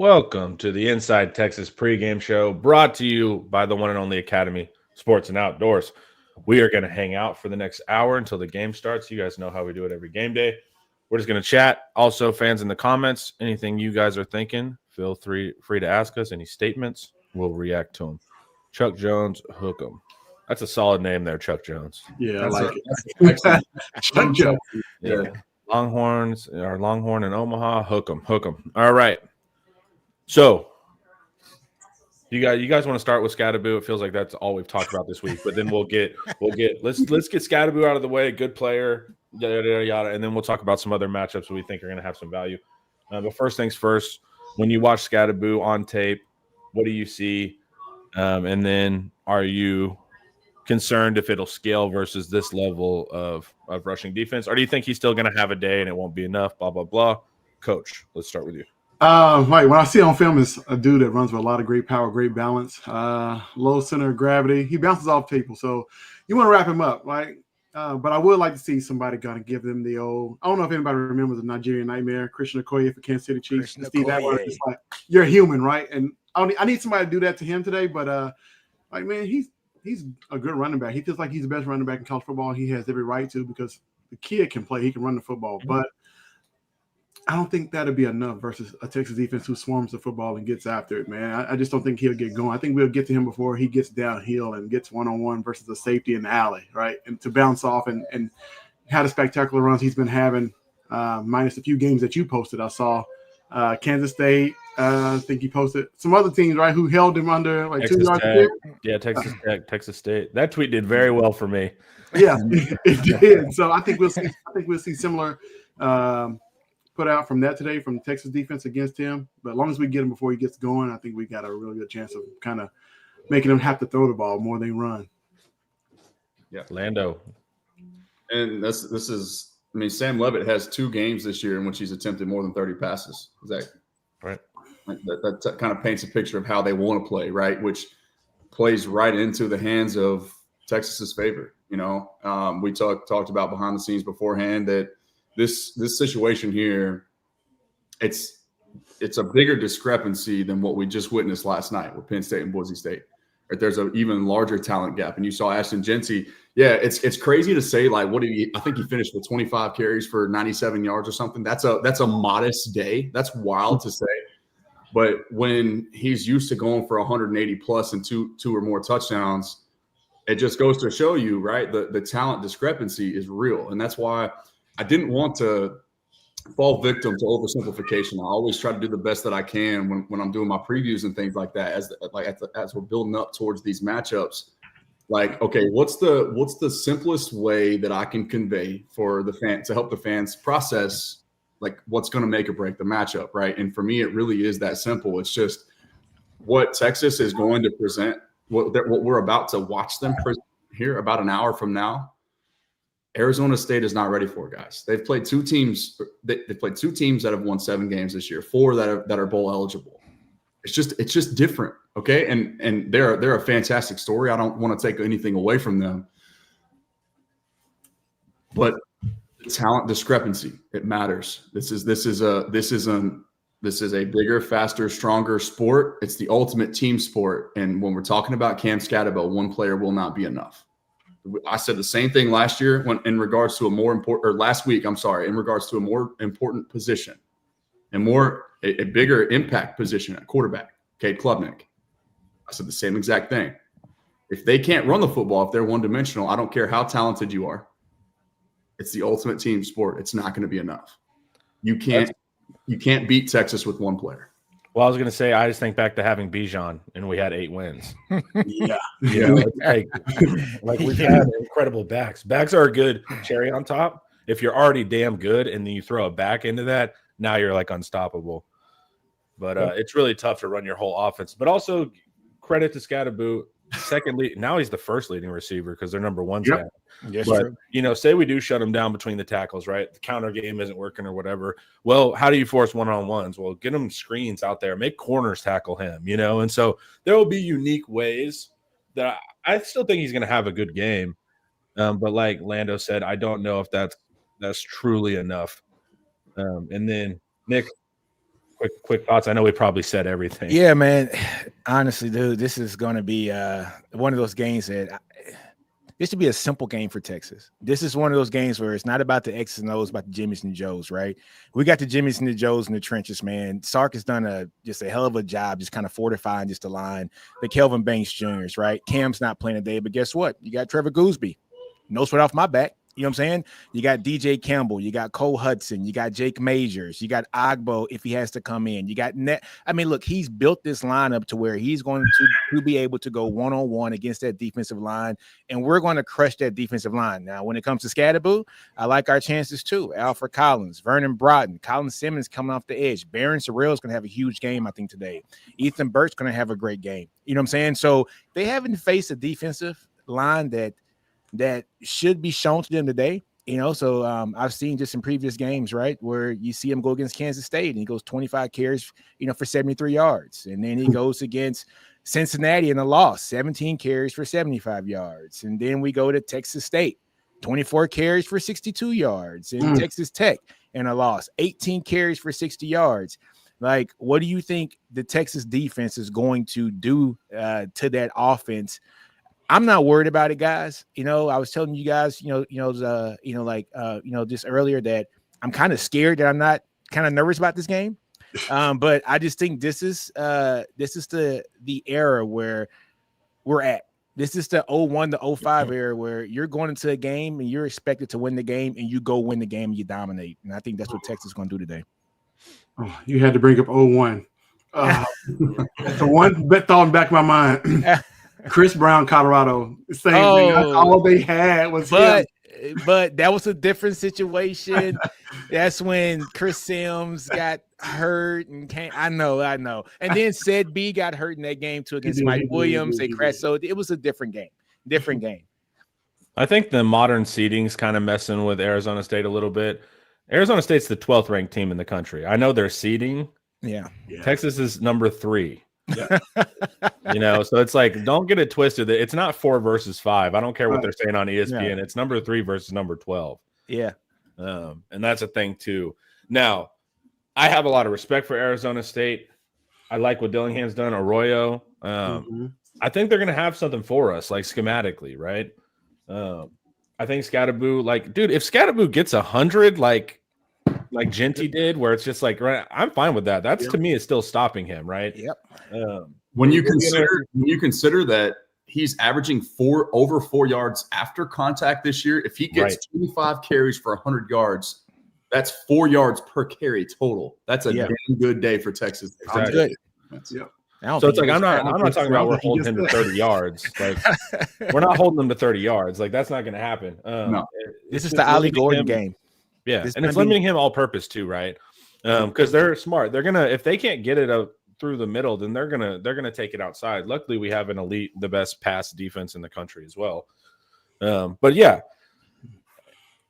Welcome to the Inside Texas pregame show brought to you by the one and only Academy Sports and Outdoors. We are going to hang out for the next hour until the game starts. You guys know how we do it every game day. We're just going to chat. Also, fans in the comments, anything you guys are thinking, feel free to ask us. Any statements, we'll react to them. Chuck Jones, hook 'em. That's a solid name there, Chuck Jones. Yeah, I like it. Chuck Jones. Yeah. Longhorns, our Longhorn in Omaha, hook 'em. All right. So, you guys want to start with Scadaboo? It feels like that's all we've talked about this week, but then let's get Scadaboo out of the way. Good player, yada yada yada, and then we'll talk about some other matchups that we think are going to have some value. But first things first, when you watch Scadaboo on tape, what do you see? And then, are you concerned if it'll scale versus this level of rushing defense, or do you think he's still going to have a day and it won't be enough? Blah blah blah. Coach, let's start with you. Right. What I see on film is a dude that runs with a lot of great power, great balance, low center of gravity. He bounces off people, so you want to wrap him up, right? But I would like to see somebody kind of give them the old. I don't know if anybody remembers the Nigerian Nightmare, Christian Okoye for Kansas City Chiefs. Steve Atwater, it's like you're a human, right? And I need somebody to do that to him today. But like man, he's a good running back. He feels like he's the best running back in college football. He has every right to because the kid can play. He can run the football, but I don't think that'll be enough versus a Texas defense who swarms the football and gets after it, man. I just don't think he'll get going. I think we'll get to him before he gets downhill and gets one-on-one versus a safety in the alley, right? And to bounce off and had a spectacular runs he's been having, minus a few games that you posted. I saw Kansas State. I think you posted some other teams, right, who held him under like Texas 2 yards. Tech. Yeah, Texas Tech, Texas State. That tweet did very well for me. Yeah, it did. So I think we'll see similar put out from that today from Texas defense against him. But as long as we get him before he gets going, I think we got a really good chance of kind of making him have to throw the ball more than run. Yeah, Lando. And this is. I mean, Sam Levitt has 2 games this year in which he's attempted more than 30 passes. Is that right? That kind of paints a picture of how they want to play, right? Which plays right into the hands of Texas's favor. You know, we talked about behind the scenes beforehand that this situation here, it's a bigger discrepancy than what we just witnessed last night with Penn State and Boise State. Right? There's an even larger talent gap, and you saw Ashton Jeanty. Yeah, it's crazy to say like I think he finished with 25 carries for 97 yards or something. That's a modest day. That's wild to say. But when he's used to going for 180 plus and two or more touchdowns, it just goes to show you, right? The talent discrepancy is real. And that's why I didn't want to fall victim to oversimplification. I always try to do the best that I can when I'm doing my previews and things like that, as we're building up towards these matchups. Like, okay, what's the simplest way that I can convey for the fan to help the fans process like what's going to make or break the matchup, right? And for me, it really is that simple. It's just what Texas is going to present, what we're about to watch them present here about an hour from now. Arizona State is not ready for, guys. They've played 2 teams. They've played 2 teams that have won 7 games this year, 4 that are bowl eligible. It's just different, okay? And they're a fantastic story. I don't want to take anything away from them, but the talent discrepancy, it matters. This is a bigger, faster, stronger sport. It's the ultimate team sport. And when we're talking about Cam Scadaboo, one player will not be enough. I said the same thing last year in regards to last week, in regards to a more important position and a bigger impact position at quarterback, Cade Klubnik. I said the same exact thing. If they can't run the football, if they're one-dimensional, I don't care how talented you are. It's the ultimate team sport. It's not going to be enough. You can't beat Texas with one player. Well, I was going to say, I just think back to having Bijan, and we had 8 wins. Yeah. You know, like we've had incredible backs. Backs are a good cherry on top. If you're already damn good and then you throw a back into that, now you're like unstoppable. But it's really tough to run your whole offense. But also credit to Scadaboo. Secondly, now he's the first leading receiver because they're number 1. Yep. Yes, but, you know, say we do shut him down between the tackles, right? The counter game isn't working or whatever. Well, how do you force one-on-ones? Well, get him screens out there. Make corners tackle him, you know? And so there will be unique ways that I still think he's going to have a good game. But like Lando said, I don't know if that's truly enough. And then, Nick, quick thoughts. I know we probably said everything. Yeah, man. Honestly, dude, this is going to be one of those games that this should be a simple game for Texas. This is one of those games where it's not about the X's and O's, about the Jimmys and Joes, right? We got the Jimmys and the Joes in the trenches, man. Sark has done just a hell of a job just kind of fortifying just the line. The Kelvin Banks Juniors, right? Cam's not playing today, but guess what? You got Trevor Gooseby. No sweat off my back. You know what I'm saying? You got DJ Campbell, you got Cole Hudson, you got Jake Majors, you got Agbo if he has to come in. You got Net. I mean, look, he's built this lineup to where he's going to be able to go one-on-one against that defensive line, and we're going to crush that defensive line. Now, when it comes to Scadaboo, I like our chances too. Alfred Collins, Vernon Broughton, Colin Simmons coming off the edge. Barron Sorrell is going to have a huge game, I think, today. Ethan Burt's going to have a great game. You know what I'm saying? So they haven't faced a defensive line that should be shown to them today, you know. So I've seen just in previous games, right, where you see him go against Kansas State and he goes 25 carries, you know, for 73 yards. And then he goes against Cincinnati in a loss, 17 carries for 75 yards. And then we go to Texas State, 24 carries for 62 yards. And Texas Tech in a loss, 18 carries for 60 yards. Like, what do you think the Texas defense is going to do to that offense? I'm not worried about it, guys. You know, I was telling you guys, just earlier that I'm kind of scared that I'm not kind of nervous about this game. But I just think this is the era where we're at. This is the 01 to 05 era where you're going into a game and you're expected to win the game and you go win the game and you dominate. And I think that's what Texas is going to do today. Oh, you had to bring up 01. That's the one that thought in the back of my mind. Chris Brown, Colorado. Same thing. That's all they had was him. But that was a different situation. That's when Chris Sims got hurt and came. I know. And then Said B got hurt in that game too against Mike Williams. They crashed. So it was a different game. I think the modern seeding's kind of messing with Arizona State a little bit. Arizona State's the 12th ranked team in the country. I know they're seeding. Yeah. Texas is number 3. Yeah. You know, so it's like, don't get it twisted. It's not 4 versus 5. I don't care what they're saying on ESPN. Yeah. It's number 3 versus number 12. Yeah. And that's a thing too. Now, I have a lot of respect for Arizona State. I like what Dillingham's done, Arroyo. I think they're going to have something for us, like schematically, right? I think Scadaboo, like, dude, if Scadaboo gets 100, like Genty did, where it's just like, right, I'm fine with that. That's to me is still stopping him, right? Yep. When you consider that he's averaging over 4 yards after contact this year, if he gets 25 carries for 100 yards, that's 4 yards per carry total. That's a damn good day for Texas. Exactly. So it's like I'm not talking about we're holding him to 30 yards. Like we're not holding him to 30 yards. Like that's not going to happen. No. This is the Ali Gordon game. Yeah, and it's limiting him all purpose too, right? Because they're smart. They're gonna, if they can't get it up through the middle, then they're gonna take it outside. Luckily, we have the best pass defense in the country as well. But yeah,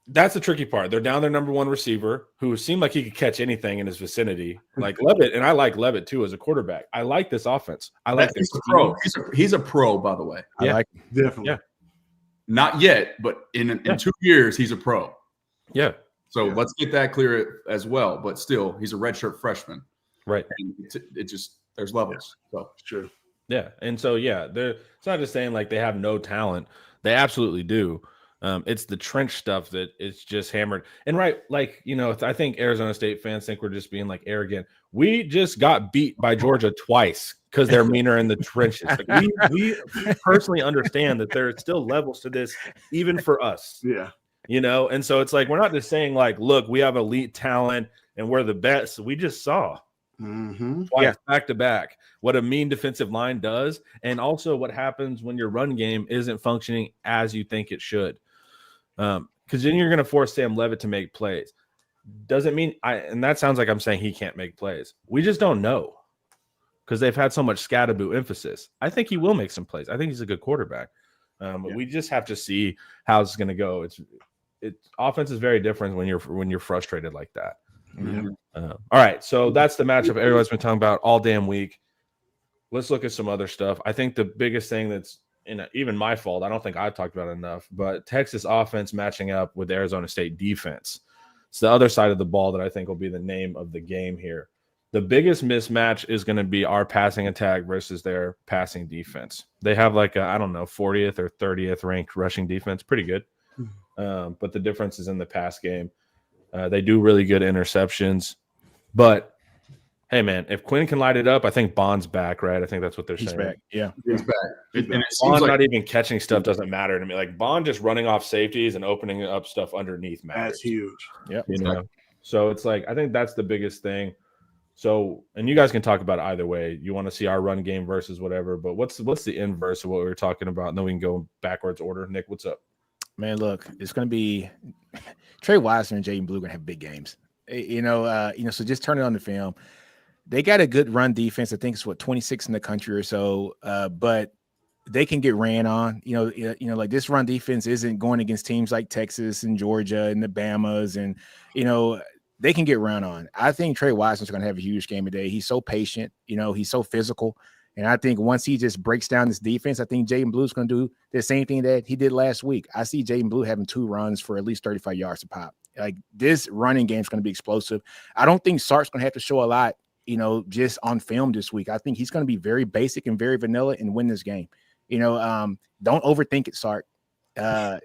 that's the tricky part. They're down their number 1 receiver, who seemed like he could catch anything in his vicinity, like Levitt, and I like Levitt too as a quarterback. I like this offense. I like this. He's a pro, by the way. Yeah, I like definitely. Yeah, not yet, but in 2 years, he's a pro. Yeah. So let's get that clear as well. But still, he's a redshirt freshman. Right. And there's levels. So sure. Yeah. And so, it's not just saying like they have no talent. They absolutely do. It's the trench stuff that it's just hammered. And like, you know, I think Arizona State fans think we're just being like arrogant. We just got beat by Georgia twice because they're meaner in the trenches. Like, we personally understand that there are still levels to this, even for us. Yeah. You know, and so it's like we're not just saying like, look, we have elite talent and we're the best. We just saw twice back to back what a mean defensive line does, and also what happens when your run game isn't functioning as you think it should. Because then you're going to force Sam Levitt to make plays. Doesn't mean and that sounds like I'm saying he can't make plays. We just don't know because they've had so much Scadaboo emphasis. I think he will make some plays. I think he's a good quarterback. We just have to see how it's going to go. Offense is very different when you're frustrated like that. All right, so that's the matchup everyone's been talking about all damn week. Let's look at some other stuff. I think the biggest thing that's even my fault, I don't think I've talked about it enough, but Texas offense matching up with Arizona State defense. It's the other side of the ball that I think will be the name of the game here. The biggest mismatch is going to be our passing attack versus their passing defense. They have like I don't know, 40th or 30th ranked rushing defense. Pretty good. But the difference is in the pass game. They do really good interceptions. But, hey, man, if Quinn can light it up, I think Bond's back, right? I think that's what they're saying. He's back. Yeah. He's back. And it seems Bond like not even catching stuff doesn't matter to me. Like, Bond just running off safeties and opening up stuff underneath matters. That's huge. Yep. You know? So it's like I think that's the biggest thing. So, and you guys can talk about it either way. You want to see our run game versus whatever, but what's the inverse of what we were talking about? And then we can go backwards order. Nick, what's up? Man, look, it's going to be Trey Wisener and Jaden Blue going to have big games. So just turn it on the film. They got a good run defense. I think it's 26 in the country or so, but they can get ran on. Like this run defense isn't going against teams like Texas and Georgia and the Bamas, and they can get run on. I think Trey Wisener's going to have a huge game today. He's so patient. He's so physical. And I think once he just breaks down this defense, I think Jaden Blue's going to do the same thing that he did last week. I see Jaden Blue having 2 runs for at least 35 yards a pop. Like this running game is going to be explosive. I don't think Sark's going to have to show a lot, just on film this week. I think he's going to be very basic and very vanilla and win this game. Don't overthink it, Sark.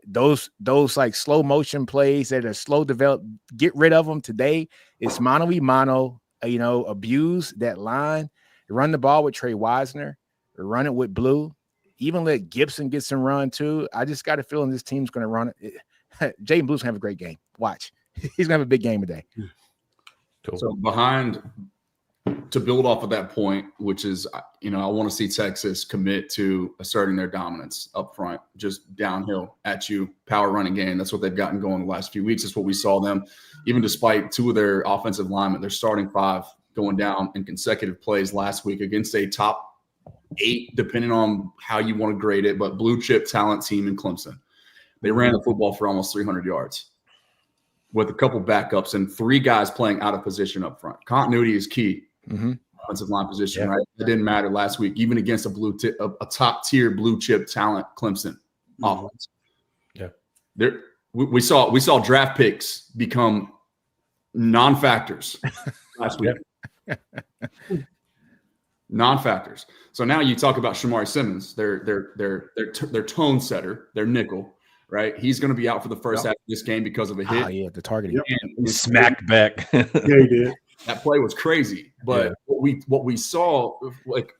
Those like slow motion plays that are slow develop, get rid of them today. It's mano-y-mano, abuse that line. Run the ball with Trey Wisener, run it with Blue, even let Gibson get some run too. I just got a feeling this team's going to run it. Jaden Blue's going to have a great game. Watch. He's going to have a big game today. Cool. So to build off of that point, which is, I want to see Texas commit to asserting their dominance up front, just downhill at you, power running game. That's what they've gotten going the last few weeks. That's what we saw them, even despite 2 of their offensive linemen, their starting 5 going down in consecutive plays last week against a top 8, depending on how you want to grade it, but blue chip talent team in Clemson. They ran the football for almost 300 yards with a couple backups and 3 guys playing out of position up front. Continuity is key. Offensive line position, right? It didn't matter last week, even against a top tier blue chip talent Clemson offense. Yeah, we saw draft picks become non-factors last week. Non-factors. So now you talk about Shamari Simmons, their tone setter, their nickel, right? He's going to be out for the first half of this game because of a hit. The targeting. Smacked back. Yeah, he did. That play was crazy, but what we saw, like,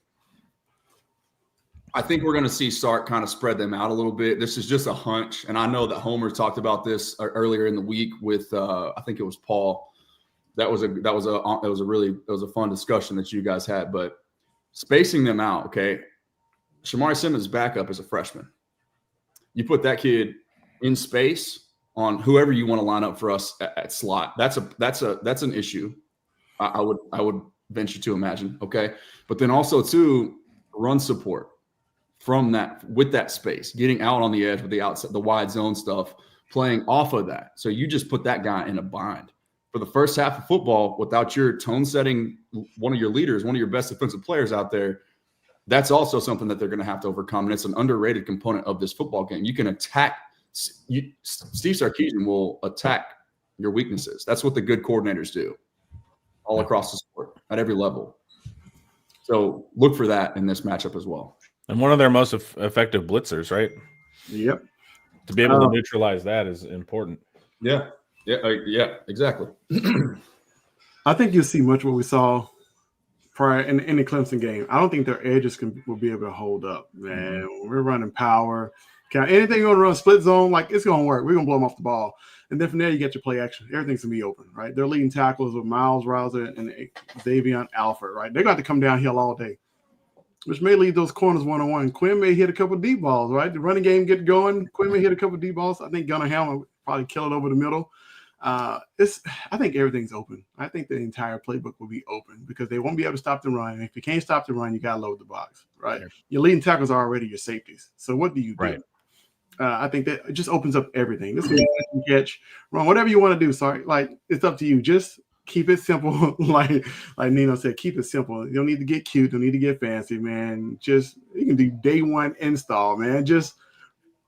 I think we're going to see Sark kind of spread them out a little bit. This is just a hunch, and I know that Homer talked about this earlier in the week with I think it was Paul. That was a fun discussion that you guys had, but spacing them out. Okay, Shamari Simmons' backup is a freshman. You put that kid in space on whoever you want to line up for us at slot. That's an issue. I would venture to imagine. Okay, but then also too, run support from that with that space, getting out on the edge with the outside, the wide zone stuff, playing off of that. So you just put that guy in a bind. For the first half of football, without your tone setting, one of your leaders, one of your best defensive players out there, that's also something that they're going to have to overcome. And it's an underrated component of this football game. You can attack Steve Sarkisian will attack your weaknesses. That's what the good coordinators do all across the sport at every level. So look for that in this matchup as well. And one of their most effective blitzers, right? Yep. To be able to neutralize that is important. Yeah. Yeah, exactly. I think you'll see much what we saw prior in the Clemson game. I don't think their edges will be able to hold up, man. We're running power. Anything you want to run split zone, like it's going to work. We're going to blow them off the ball. And then from there, you get your play action. Everything's going to be open, right? They're leading tackles with Miles Rouser and Xavier Alford, right? They're going to have to come downhill all day, which may lead those corners one-on-one. Quinn may hit a couple of deep balls, right? The running game get going. Quinn may hit a couple of deep balls. I think Gunnar Hamlin would probably kill it over the middle. I think everything's open. I think the entire playbook will be open because they won't be able to stop the run. And if you can't stop the run, you got to load the box, right? Sure. Your leading tackles are already your safeties. So what do you do? Right. I think that it just opens up everything. This is catch, run, whatever you want to do. Sorry, like it's up to you. Just keep it simple. like Nino said, keep it simple. You don't need to get cute. Don't need to get fancy, man. Just you can do day one install, man. Just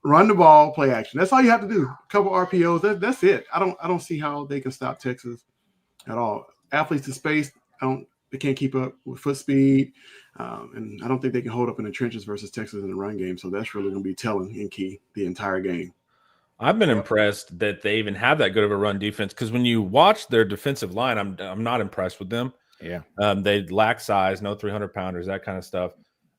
run the ball, play action. That's all you have to do. A couple RPOs. That's it. I don't see how they can stop Texas at all. Athletes in space. They can't keep up with foot speed. And I don't think they can hold up in the trenches versus Texas in the run game. So that's really going to be telling and key the entire game. I've been impressed that they even have that good of a run defense, because when you watch their defensive line, I'm not impressed with them. Yeah. They lack size, no 300-pounders, that kind of stuff.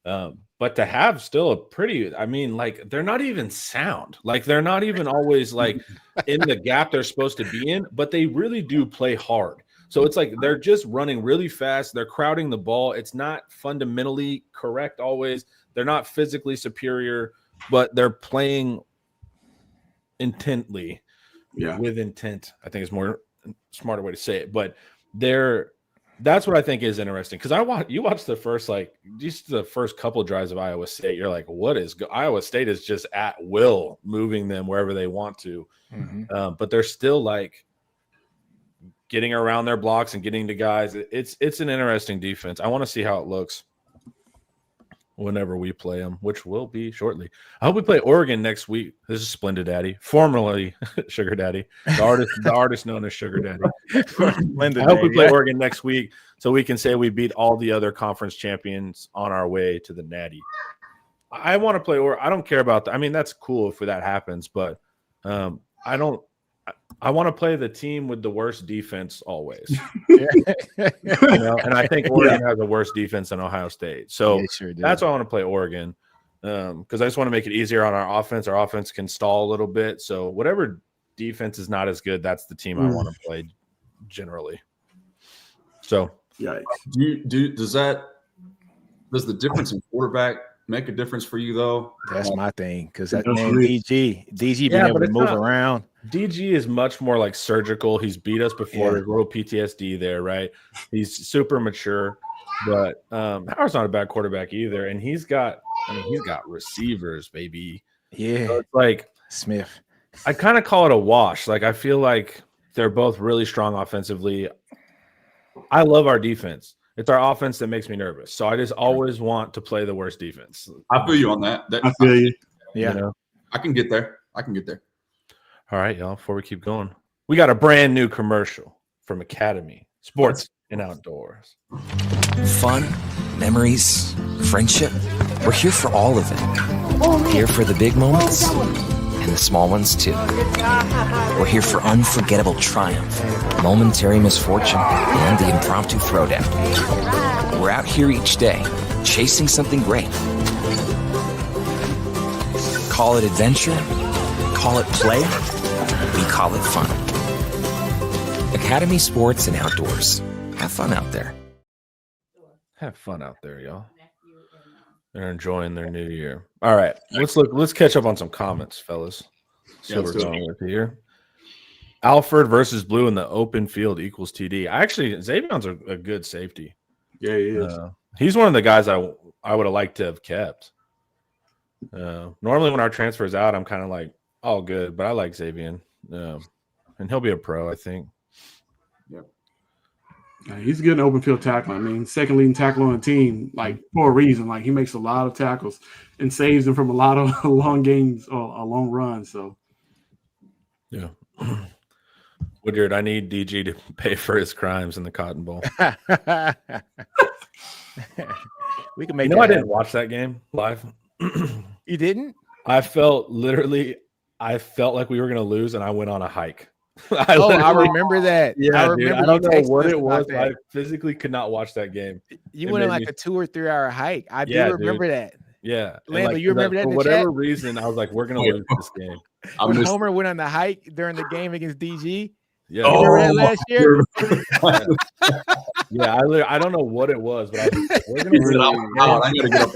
But to have still a pretty, I mean, like, they're not even sound. Like, they're not even always like in the gap they're supposed to be in, but they really do play hard. So it's like they're just running really fast. They're crowding the ball. It's not fundamentally correct always. They're not physically superior, but they're playing intently. Yeah. With intent, I think is more smarter way to say it. But that's what I think is interesting, because you watch the first, like, just the first couple drives of Iowa State. You're like, what is Iowa State is just at will moving them wherever they want to. Mm-hmm. But they're still like getting around their blocks and getting to guys. It's an interesting defense. I want to see how it looks whenever we play them, which will be shortly. I hope we play Oregon next week. This is Splendid Daddy, formerly Sugar Daddy, the artist known as Sugar Daddy. I hope we play Oregon next week so we can say we beat all the other conference champions on our way to the Natty. I want to play, I don't care about that. I mean, that's cool if that happens, but I want to play the team with the worst defense always. And I think Oregon has the worst defense than Ohio State. So that's why I want to play Oregon, because I just want to make it easier on our offense. Our offense can stall a little bit. So whatever defense is not as good, that's the team I want to play generally. So yikes. Does the difference in quarterback make a difference for you, though? That's my thing, because that man DG being able to move around. DG is much more like surgical. He's beat us before. There's a little PTSD there, right? He's super mature, but Howard's not a bad quarterback either, and he's got receivers, baby. Yeah, so it's like Smith. I kind of call it a wash. Like, I feel like they're both really strong offensively. I love our defense. It's our offense that makes me nervous. So I just always want to play the worst defense. I feel you on that. I feel you. Yeah. You know? I can get there. All right, y'all, before we keep going, we got a brand new commercial from Academy Sports and Outdoors. Fun, memories, friendship. We're here for all of it. Here for the big moments and the small ones, too. We're here for unforgettable triumph, momentary misfortune, and the impromptu throwdown. We're out here each day, chasing something great. Call it adventure, call it play, we call it fun. Academy Sports and Outdoors. Have fun out there. Have fun out there, y'all. They're enjoying their new year. All right, let's catch up on some comments, fellas. See what we're going with here. Alfred versus Blue in the open field equals TD. Xavion's a good safety. Yeah, he is. He's one of the guys I would have liked to have kept. Normally when our transfer's out, I'm kind of like, all good, but I like Xavion. And he'll be a pro, I think. Yep. He's a good open field tackler. I mean, second leading tackle on the team, like, for a reason. Like, he makes a lot of tackles and saves them from a lot of long games or a long run. So, yeah. Woodyard, I need DG to pay for his crimes in the Cotton Bowl. We can make. I didn't watch that game live. You didn't? I felt like we were going to lose, and I went on a hike. I remember that. Yeah, I don't know what it was. I physically could not watch that game. You went on like a 2 or 3 hour hike. I do remember that. Yeah. Lando, you remember that? For whatever reason, I was like, we're going to lose this game. When Homer went on the hike during the game against DG. Yeah. Remember that last year? Yeah, I don't know what it was, but we're gonna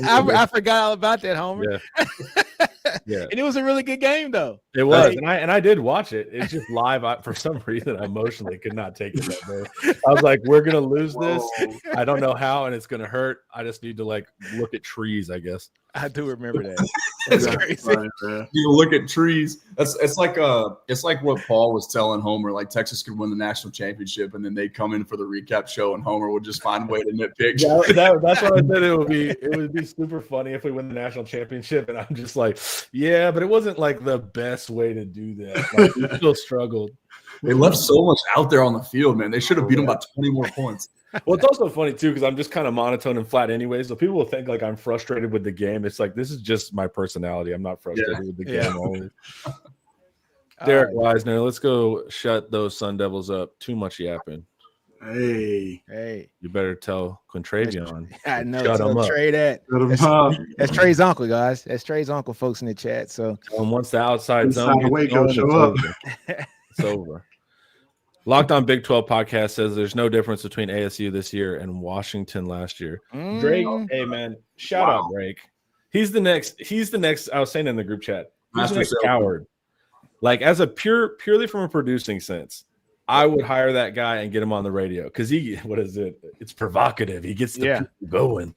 I forgot all about that, Homer. Yeah. Yeah. And it was a really good game, though. It was, and I did watch it. It's just live. For some reason, I emotionally could not take it that day. I was like, we're gonna lose this. I don't know how, and it's gonna hurt. I just need to look at trees, I guess. I do remember that. That's crazy. You look at trees. It's like what Paul was telling Homer. Like, Texas could win the national championship, and then they'd come in for the recap show, and Homer would just find a way to nitpick. That's what I said. It would be super funny if we win the national championship, and I'm just like, yeah, but it wasn't like the best way to do that. Like, we still struggled. They left so much out there on the field, man. They should have beat them by 20 more points. Well, it's also funny too because I'm just kind of monotone and flat anyway. So people will think like I'm frustrated with the game. It's like this is just my personality. I'm not frustrated with the game always. Derek Weisner, let's go shut those Sun Devils up. Too much yapping. Hey, you better tell Quintravion. I know. Shut him up. Trey that. That's Trey's uncle, guys. That's Trey's uncle, folks in the chat. So once the outside zone gets going, show up. It's over. Locked On Big 12 podcast says there's no difference between ASU this year and Washington last year. Drake, hey man, shout out Drake. He's the next. I was saying in the group chat, he's the next coward. Like as a purely from a producing sense, I would hire that guy and get him on the radio because what is it? It's provocative. He gets the people going.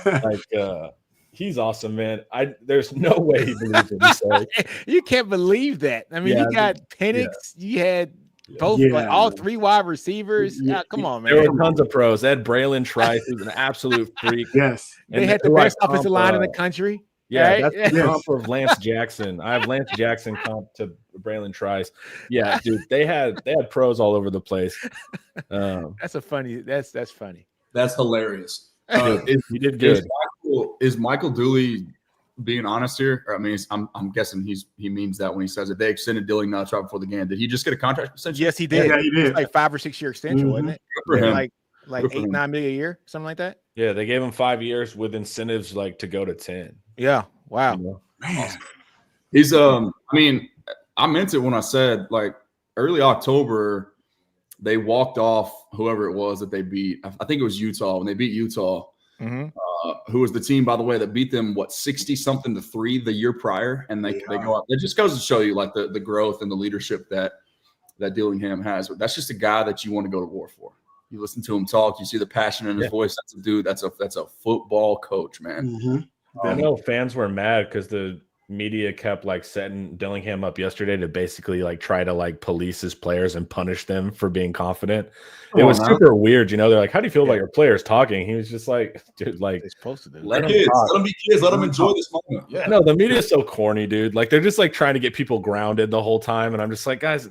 Like he's awesome, man. There's no way he believes what he says. You can't believe that. I mean, you got Penix, you had both all three wide receivers. Come on, man. There were tons of pros. They had Braylon Trice, who's an absolute freak. Yes. They had the best offensive line in the country. Yeah, right? That's the comp of Lance Jackson. I have Lance Jackson comp to Braylon Trice. Yeah, dude, they had pros all over the place. That's funny. That's hilarious. You did good. Is Michael Dooley being honest here? Or, I mean, I'm guessing he means that when he says it. They extended Dilling Nuts right before the game. Did he just get a contract extension? Yes, he did. Yeah, he did. It's like 5 or 6 year extension, wasn't it? Good for him. Like $8-9 million a year, something like that. Yeah, they gave him 5 years with incentives like to go to 10. Yeah. Wow. You know? Man. He's I mean, I meant it when I said like early October, they walked off whoever it was that they beat. I think it was Utah when they beat Utah. Who was the team, by the way, that beat them 60-something to 3 the year prior, and they go up. It just goes to show you like the growth and the leadership that Dillingham has. But that's just a guy that you want to go to war for. You listen to him talk, you see the passion in his voice. That's a dude. That's a football coach, man. I know fans were mad because the media kept like setting Dillingham up yesterday to basically like try to like police his players and punish them for being confident. It was super weird, you know. They're like, "How do you feel about your players talking?" He was just like, "Dude, like, they're supposed to do. Let them be kids. Let them enjoy this moment." Yeah, no, the media is so corny, dude. Like they're just like trying to get people grounded the whole time, and I'm just like, guys,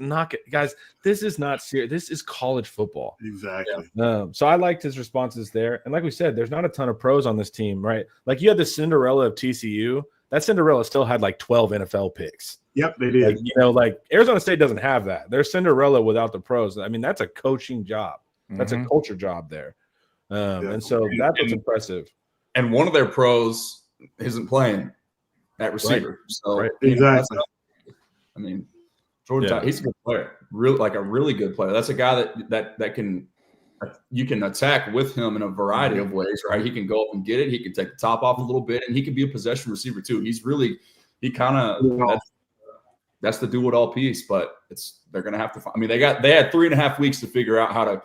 this is not serious. This is college football. Exactly. So I liked his responses there, and like we said, there's not a ton of pros on this team, right? Like you had the Cinderella of TCU. That Cinderella still had like 12 NFL picks. Yep, they did. Like, you know, like Arizona State doesn't have that. They're Cinderella without the pros. I mean, that's a coaching job. That's a culture job there. And so that's what's impressive. And one of their pros isn't playing at receiver. Right. So exactly. I mean, Jordan, he's a good player. A really good player. That's a guy that can you can attack with him in a variety of ways, right? He can go up and get it. He can take the top off a little bit, and he can be a possession receiver too. That's the do it all piece, but they're going to have to. I mean, they had 3.5 weeks to figure out how to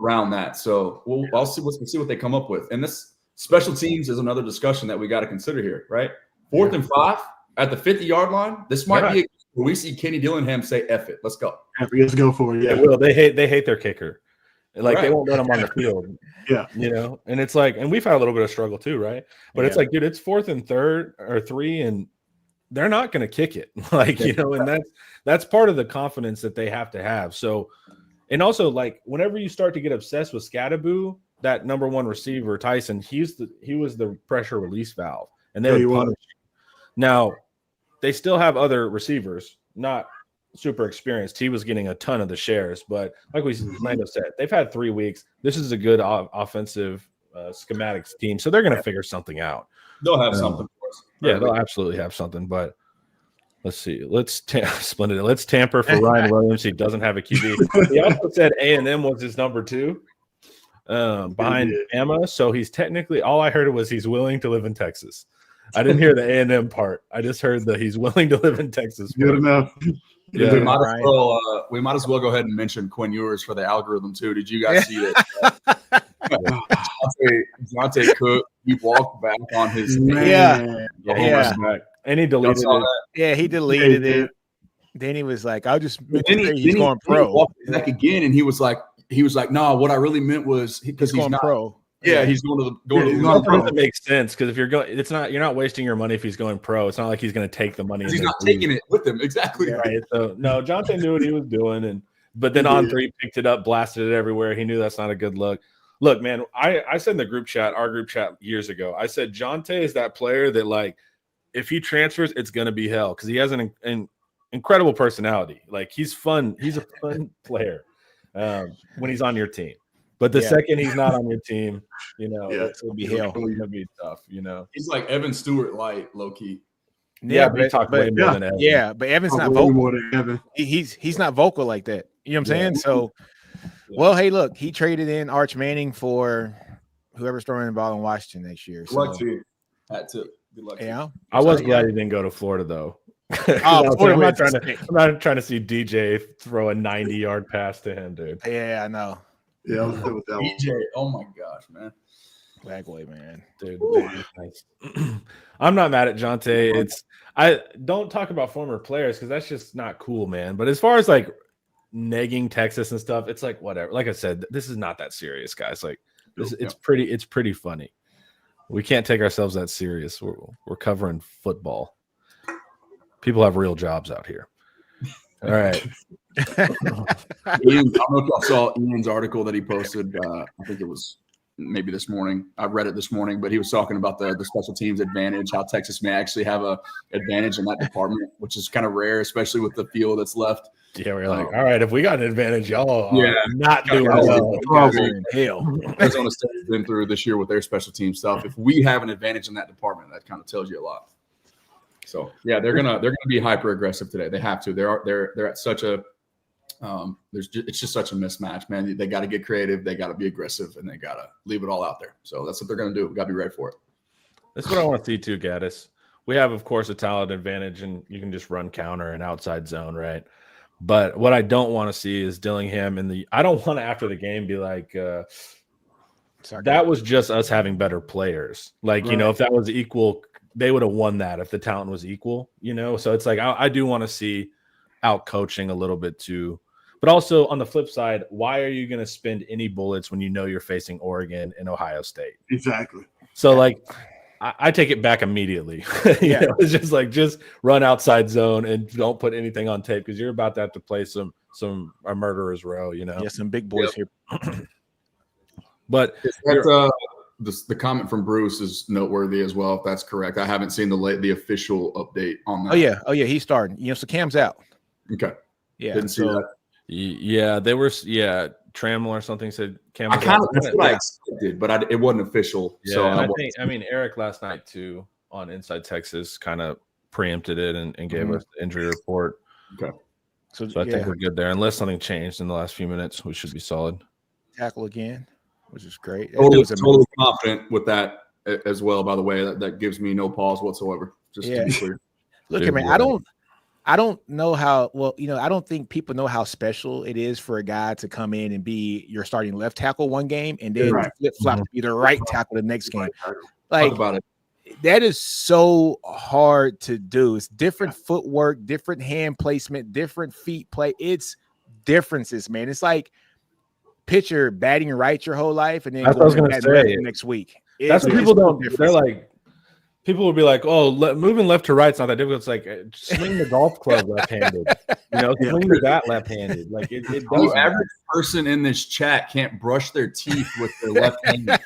around that. So we'll see what they come up with. And this special teams is another discussion that we got to consider here, right? 4th and 5 at the 50-yard line. This might be where we see Kenny Dillingham say, "F it, let's go." Let's go for it. Yeah, well, they hate their kicker. Like they won't let them on the field. Yeah. You know, and it's like, and we've had a little bit of struggle too, right? But it's like, dude, it's 4th and 3rd or 3, and they're not going to kick it. Like, you know, and that's part of the confidence that they have to have. So, and also like whenever you start to get obsessed with Scadaboo, that number 1 receiver, Tyson, he was the pressure release valve, and they would punish him. Now, they still have other receivers, not super experienced. He was getting a ton of the shares, but like Lando said, they've had 3 weeks. This is a good offensive schematics team, so they're going to figure something out. They'll have something for us. Yeah, they'll absolutely have something. But let's see. Splendid. Let's tamper for Ryan Williams. He doesn't have a QB. He also said A&M was his number 2 behind Bama, so he's technically. All I heard was he's willing to live in Texas. I didn't hear the A&M part. I just heard that he's willing to live in Texas. Good enough. Yeah, we might as well go ahead and mention Quinn Ewers for the algorithm too. Did you guys see that? Jonte Cook, he walked back on his and he deleted it. Yeah, he deleted it. Then he was like, "I'll just he's going pro." He walked back again, and he was like, "No, what I really meant was because he's not pro." Yeah, he's going to the he's It going pro. doesn't make sense because if you're going, you're not wasting your money if he's going pro. It's not like he's going to take the money. he's not taking it with him. Exactly. Right. So no, Jonte knew what he was doing, but then on three picked it up, blasted it everywhere. He knew that's not a good look. Look, man, I said in the group chat, our group chat years ago, I said Jonte is that player that, like, if he transfers, it's going to be hell because he has an incredible personality. Like, he's fun. He's a fun player when he's on your team. But the second he's not on your team, it'll be hell. It's going to be tough, He's like Evan Stewart light, low key. Yeah, but he talked way more than Evan. Yeah, but Evan's not vocal. More than Evan. He's not vocal like that. You know what I'm saying? So, well, hey, look, he traded in Arch Manning for whoever's throwing the ball in Washington next year. Good luck to you. Had to. Good luck. Yeah, I was glad he didn't go to Florida though. I'm not trying to see DJ throw a 90-yard pass to him, dude. Yeah, I know. Yeah, let's do with that DJ. Oh my gosh, man. Bagway, man, dude. Nice. I'm not mad at Jonte. I don't talk about former players because that's just not cool, man. But as far as like negging Texas and stuff, it's like whatever. Like I said, this is not that serious, guys. Like it's pretty funny. We can't take ourselves that serious. We're covering football. People have real jobs out here. All right. Ian, I don't know if y'all saw Ian's article that he posted. I think it was maybe this morning. I read it this morning, but he was talking about the special teams advantage, how Texas may actually have a advantage in that department, which is kind of rare, especially with the field that's left. Yeah, we're like, all right, if we got an advantage, y'all are not doing well. Hell. Arizona State has been through this year with their special team stuff. If we have an advantage in that department, that kind of tells you a lot. So yeah, they're gonna be hyper aggressive today. They have to. They're at such a it's just such a mismatch, man. They got to get creative. They got to be aggressive, and they got to leave it all out there. So that's what they're gonna do. We got to be ready for it. That's what I want to see too, Gaddis. We have, of course, a talent advantage, and you can just run counter and outside zone, right? But what I don't want to see is Dillingham I don't want to after the game be like, that was just us having better players. Like, right. If that was equal, they would have won that if the talent was equal, So it's like, I do want to see out coaching a little bit too. But also on the flip side, why are you going to spend any bullets when you're facing Oregon and Ohio State? Exactly. So like, I take it back immediately. It's just like, just run outside zone and don't put anything on tape because you're about to have to play a murderer's row, Yeah, some big boys here. But the comment from Bruce is noteworthy as well, if that's correct. I haven't seen the official update on that. Oh yeah, he's starting. So Cam's out. Okay. Yeah. Didn't see that. Yeah, they were. Yeah, Trammell or something said Cam. That's what I expected, but it wasn't official. Yeah, so I mean, Eric last night too on Inside Texas kind of preempted it and gave us the injury report. Okay. So I think we're good there. Unless something changed in the last few minutes, we should be solid. Tackle again, which is great. Totally confident with that as well. By the way, that gives me no pause whatsoever. Just to be clear. Look, man, I don't know how well, I don't think people know how special it is for a guy to come in and be your starting left tackle one game and then flip flop to be the right tackle the next game. Like, talk about it. That is so hard to do. It's different footwork, different hand placement, different feet play. It's differences, man. It's like pitcher batting right your whole life and then going to bat next week. That's what people don't. They're like. People will be like, "Oh, moving left to right's not that difficult." It's like swing the golf club left-handed, swing the bat left-handed. Like it the average person in this chat can't brush their teeth with their left hand. Man,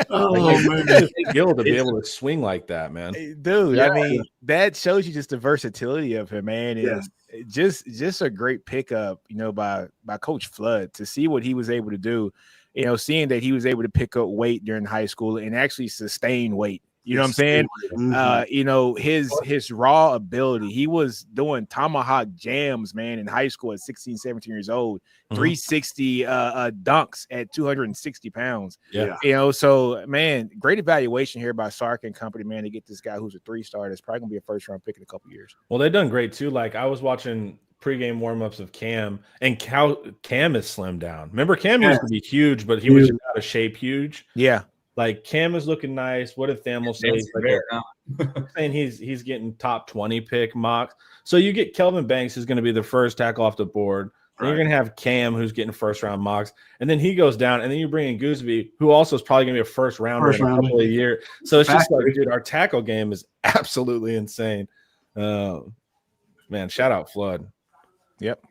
it's a skill to be able to swing like that, man. Dude, I mean, that shows you just the versatility of him, man. And just a great pickup, by Coach Flood to see what he was able to do. Seeing that he was able to pick up weight during high school and actually sustain weight. You know what I'm saying? His raw ability. He was doing tomahawk jams, man, in high school at 16, 17 years old. 360 dunks at 260 pounds. Yeah. So, man, great evaluation here by Sark and company, man, to get this guy who's a 3-star. That's probably going to be a first-round pick in a couple years. Well, they've done great, too. Like, I was watching pregame warmups of Cam, and Cam is slimmed down. Remember, Cam used to be huge, but he was just out of shape huge. Yeah. Like, Cam is looking nice. What did Thamel say? Saying he's getting top 20 pick mock. So you get Kelvin Banks, who's going to be the first tackle off the board. Then you're going to have Cam, who's getting first-round mocks, and then he goes down, and then you bring in Gooseby, who also is probably going to be a first-rounder in a couple of years. So it's just like, dude, our tackle game is absolutely insane. Man, shout out Flood. Yep.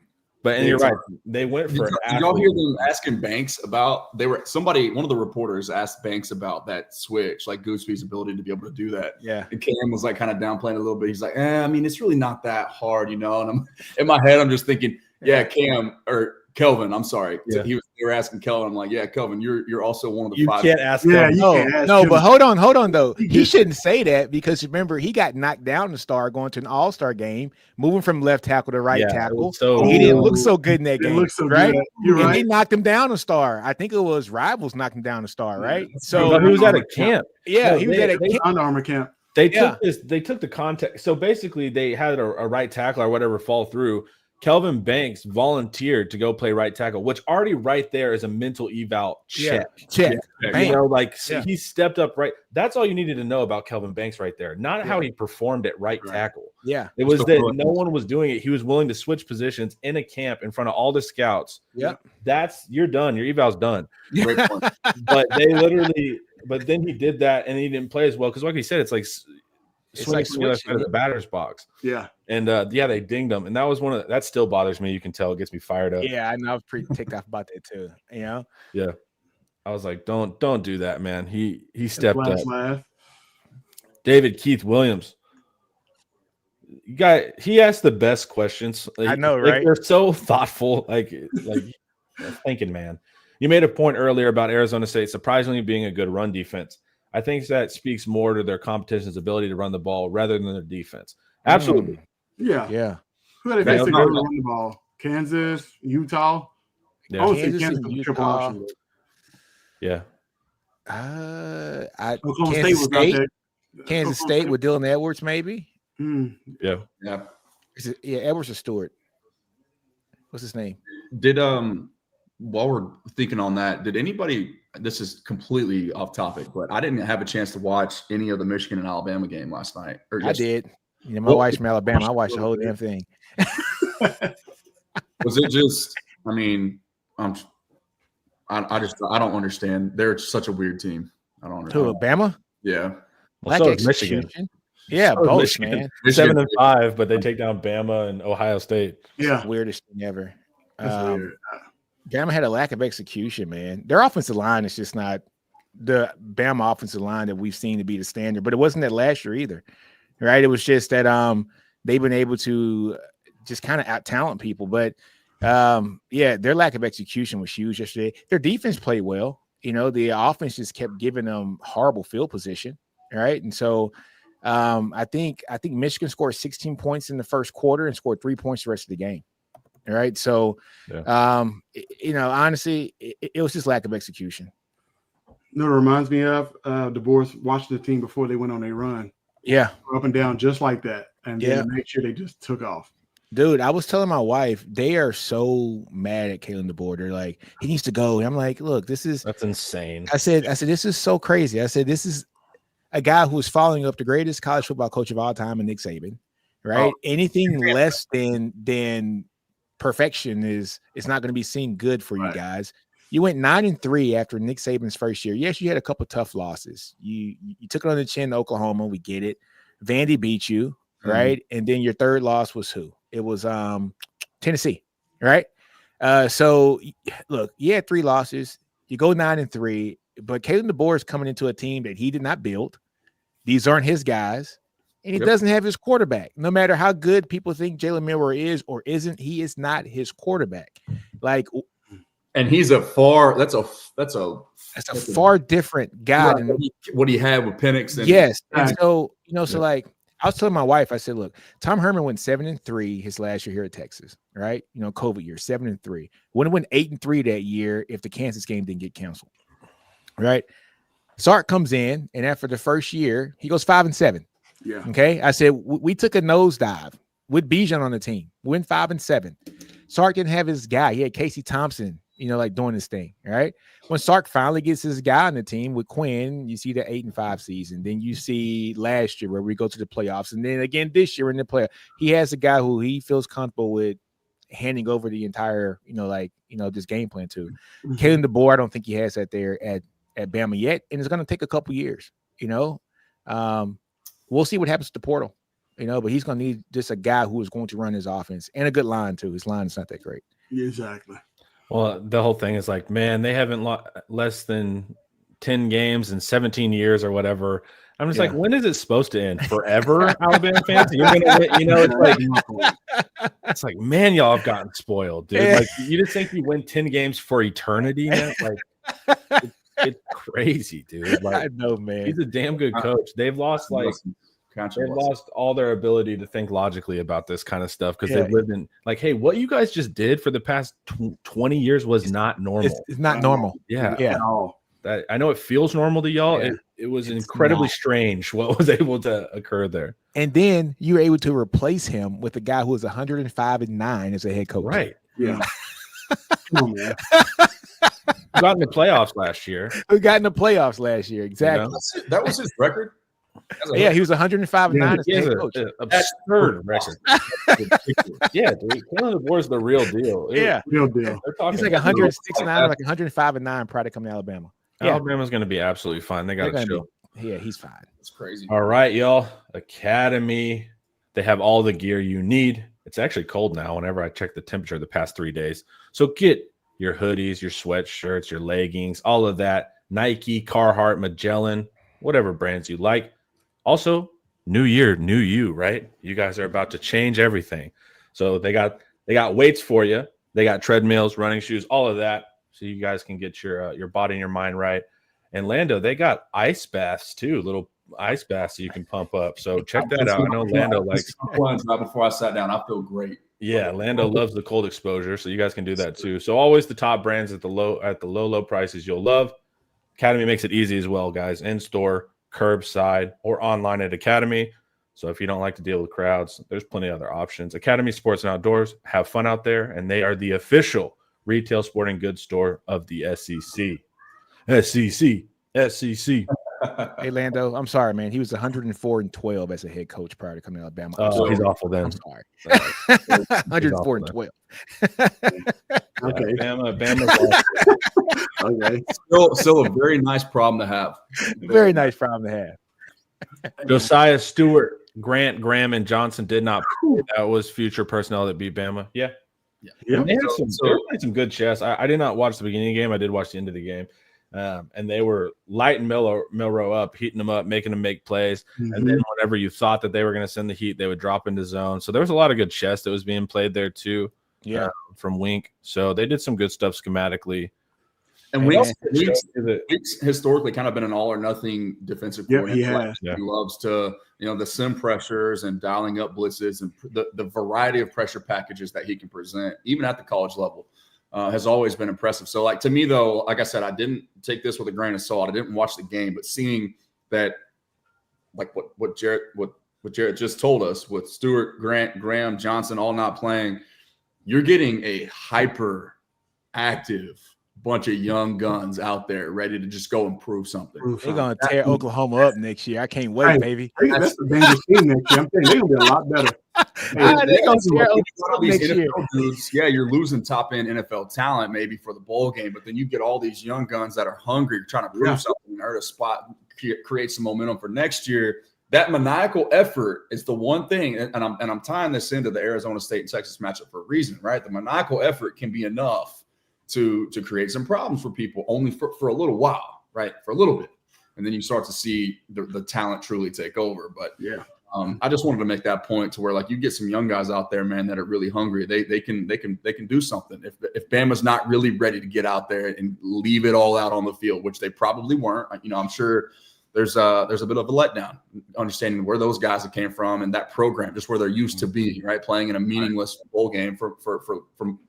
But you're right. They went for Did y'all hear them asking Banks about one of the reporters asked Banks about that switch, like Gooseby's ability to be able to do that. Yeah. And Cam was like kind of downplaying a little bit. He's like, I mean, it's really not that hard, And in my head, I'm just thinking, Cam or Kelvin, I'm sorry. Yeah. They were asking Kelvin. I'm like, Kelvin, you're also one of the you five. Can't ask yeah, him. No, but hold on though. He shouldn't say that because remember he got knocked down the star going to an all-star game, moving from left tackle to right tackle. So he didn't look so good in that game, right? You're and they knocked him down a star. I think it was Rivals knocked him down a star, right? So he was at a camp. Yeah, he was at a camp. Under Armour camp. They took the context. So basically, they had a right tackle or whatever fall through. Kelvin Banks volunteered to go play right tackle, which already right there is a mental eval check. He stepped up right. That's all you needed to know about Kelvin Banks right there, not how he performed at right tackle. Yeah, it was that no one was doing it. He was willing to switch positions in a camp in front of all the scouts. Yeah, you're done. Your eval's done. But then he did that and he didn't play as well because, like he said, it's like switching the batter's box. Yeah. And they dinged him. And that was that still bothers me. You can tell it gets me fired up. Yeah, I know. I was pretty ticked off about that too. Yeah. I was like, don't do that, man. He stepped up. David Keith Williams. He asked the best questions. I know, right? They're so thoughtful. Like thinking, man. You made a point earlier about Arizona State surprisingly being a good run defense. I think that speaks more to their competition's ability to run the ball rather than their defense. Absolutely. Yeah. Who had a face to go run the ball? Kansas, Utah. Yeah. Kansas and Utah. Yeah. Kansas State with Dylan Edwards, maybe. Yeah. Edwards or Stewart. What's his name? While we're thinking on that, did anybody? This is completely off topic, but I didn't have a chance to watch any of the Michigan and Alabama game last night. I did. My wife's from Alabama. I watched the whole damn thing. Was it just? I mean, I don't understand. They're such a weird team. I don't understand. To Alabama? Yeah. Well, so is Michigan. Yeah, both, Michigan. Man. 7-5, but they take down Bama and Ohio State. Yeah. Weirdest thing ever. Bama had a lack of execution, man. Their offensive line is just not the Bama offensive line that we've seen to be the standard, but it wasn't that last year either, right? It was just that they've been able to just kind of out-talent people. But, their lack of execution was huge yesterday. Their defense played well. The offense just kept giving them horrible field position, right? And so I think Michigan scored 16 points in the first quarter and scored 3 points the rest of the game. All right. So, honestly, it was just lack of execution. It reminds me of the boys watching the team before they went on a run. Yeah. Up and down just like that. And then the next year they just took off. Dude, I was telling my wife, they are so mad at Kalen DeBoer. They're like, he needs to go. And I'm like, look, that's insane. I said, this is so crazy. I said, this is a guy who's following up the greatest college football coach of all time, and Nick Saban, right? Anything less than perfection is not going to be seen good for you guys. You went 9-3 after Nick Saban's first year. Yes, you had a couple tough losses. You took it on the chin to Oklahoma. We get it. Vandy beat you, right? And then your third loss was who? It was Tennessee, right? So look, you had 3 losses. You go 9-3, but Kalen DeBoer is coming into a team that he did not build. These aren't his guys. And he doesn't have his quarterback. No matter how good people think Jalen Milroe is or isn't, he is not his quarterback. And he's a far different guy than what he had with Penix. Yes. And so, I was telling my wife, I said, look, Tom Herman went 7-3 his last year here at Texas, right? COVID year, 7-3. Would have went 8-3 that year if the Kansas game didn't get canceled, right? Sark comes in, and after the first year, he goes 5-7. Yeah. Okay. I said we took a nosedive with Bijan on the team. We went 5-7. Sark didn't have his guy. He had Casey Thompson, doing his thing. All right. When Sark finally gets his guy on the team with Quinn, you see the 8-5 season. Then you see last year where we go to the playoffs, and then again this year in the playoff, he has a guy who he feels comfortable with handing over the entire, this game plan to. Mhm. Kalen DeBoer, I don't think he has that there at Bama yet, and it's going to take a couple years. We'll see what happens to the portal. But he's going to need just a guy who is going to run his offense and a good line too. His line is not that great. Yeah, exactly. Well, the whole thing is like, man, they haven't less than 10 games in 17 years or whatever. I'm just like, when is it supposed to end? Forever, Alabama fans? You're gonna win, it's like, man, y'all have gotten spoiled, dude. Like, you just think you win 10 games for eternity now? Like, it's crazy, dude. Like, I know, man. He's a damn good coach. They've lost all their ability to think logically about this kind of stuff because they've lived in like, hey, what you guys just did for the past 20 years was not normal. It's not normal. Yeah. That I know it feels normal to y'all. Yeah. It was incredibly strange what was able to occur there. And then you were able to replace him with a guy who was 105-9 as a head coach. Yeah. Come on, man. We got in the playoffs last year. We got in the playoffs last year. Exactly. That was his record. Yeah, he was 105-9 as He has head coach. an absurd record. Yeah, dude. Kalen DeBoer is the real deal. Real deal. He's like 106-9, like 105-9 prior to coming to Alabama. Yeah. Alabama's going to be absolutely fine. They got to chill. Yeah, he's fine. It's crazy. All right, y'all. Academy. They have all the gear you need. It's actually cold now whenever I check the temperature the past 3 days. So get your hoodies, your sweatshirts, your leggings, all of that. Nike, Carhartt, Magellan, whatever brands you like. Also, new year, new you, right? You guys are about to change everything. So they got weights for you. They got treadmills, running shoes, all of that. So you guys can get your body and your mind right. And Lando, they got ice baths too, little ice baths so you can pump up. So check that out. I know Lando likes plunge right before I sat down. I feel great. Yeah, Lando loves the cold exposure, so you guys can do that too. So always the top brands at the low prices you'll love. Academy makes it easy as well, guys. In store, curbside, or online at Academy. So if you don't like to deal with crowds, there's plenty of other options. Academy Sports and Outdoors, have fun out there, and they are the official retail sporting goods store of the SEC. SEC. Hey, Lando, I'm sorry, man. He was 104-12 as a head coach prior to coming to Alabama. Oh, he's awful then. I'm sorry. 104-12. Okay. Bama. Okay. Still a very nice problem to have. Very nice problem to have. Josiah Stewart, Grant, Graham, and Johnson did not play. That was future personnel that beat Bama. Yeah. They had some good chess. I did not watch the beginning of the game. I did watch the end of the game. And they were lighting Milrow up, heating them up, making them make plays. Mm-hmm. And then whenever you thought that they were going to send the heat, they would drop into zone. So there was a lot of good chess that was being played there too. Yeah. From Wink. So they did some good stuff schematically. And Wink's historically kind of been an all or nothing defensive coordinator. He loves to, the sim pressures and dialing up blitzes and the variety of pressure packages that he can present, even at the college level, has always been impressive. So, like, to me, though, like I said, I didn't take this with a grain of salt. I didn't watch the game, but seeing that, like what Jarrett just told us with Stewart, Grant, Graham, Johnson all not playing, you're getting a hyper active bunch of young guns out there ready to just go and prove something. They're going to tear Oklahoma up next year. I can't wait, baby. That's the dangerous team next year. I'm saying they're going to be a lot better. They're going to tear Oklahoma up next year. Dudes, you're losing top-end NFL talent maybe for the bowl game, but then you get all these young guns that are hungry, trying to prove something and earn a spot, create some momentum for next year. That maniacal effort is the one thing, and I'm tying this into the Arizona State and Texas matchup for a reason, right? The maniacal effort can be enough to create some problems for people only for a little while, right? For a little bit. And then you start to see the talent truly take over. But I just wanted to make that point to where, like, you get some young guys out there, man, that are really hungry. They can do something. If Bama's not really ready to get out there and leave it all out on the field, which they probably weren't, I'm sure there's a bit of a letdown, understanding where those guys came from and that program, just where they're used to being, right? Playing in a meaningless bowl game for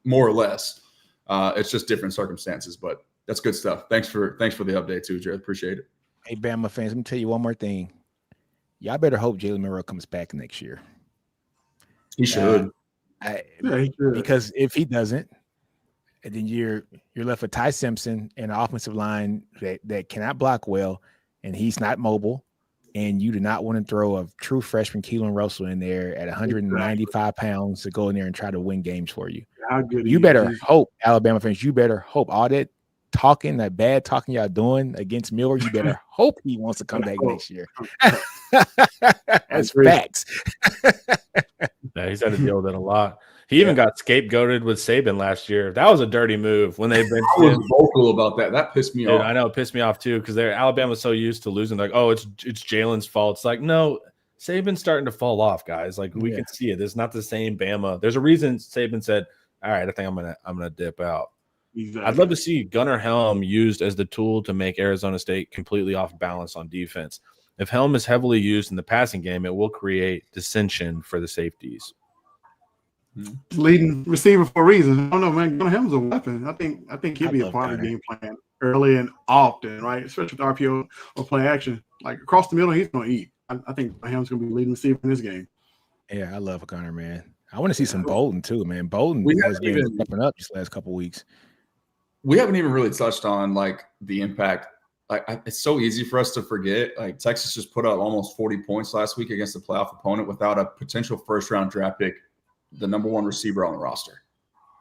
more or less. It's just different circumstances, but that's good stuff. Thanks for the update too, Jared. Appreciate it. Hey, Bama fans, let me tell you one more thing. Y'all better hope Jalen Milrow comes back next year. He should. He should. Because if he doesn't, and then you're left with Ty Simpson and an offensive line that cannot block well, and he's not mobile. and you do not want to throw a true freshman Keelan Russell in there at 195 pounds to go in there and try to win games for you. How good You better hope, Alabama fans, you better hope all that talking, that bad talking y'all doing against Miller, you better hope he wants to come back next year. That's facts. Yeah, he's had to deal with it a lot. He even got scapegoated with Saban last year. That was a dirty move when they benched I was him. vocal about that. That pissed me off. I know it pissed me off too because Alabama's so used to losing. Like, oh, it's Jalen's fault. It's like, no, Saban's starting to fall off, guys. Like we can see it. It's not the same Bama. There's a reason Saban said, "All right, I think I'm gonna dip out." Exactly. I'd love to see Gunnar Helm used as the tool to make Arizona State completely off balance on defense. If Helm is heavily used in the passing game, it will create dissension for the safeties. Leading receiver for a reason. I don't know, man. Gunnar Helm's a weapon. I think he'll be a part of the game plan early and often, right? Especially with RPO or play action. Like across the middle, he's going to eat. I think Helm's going to be leading receiver in this game. Yeah, I love Gunnar, man. I want to see some Bolden too, man. Bolden has been stepping up these last couple of weeks. We haven't even really touched on like the impact. Like it's so easy for us to forget. Like Texas just put up almost 40 points last week against a playoff opponent without a potential first-round draft pick, the number one receiver on the roster.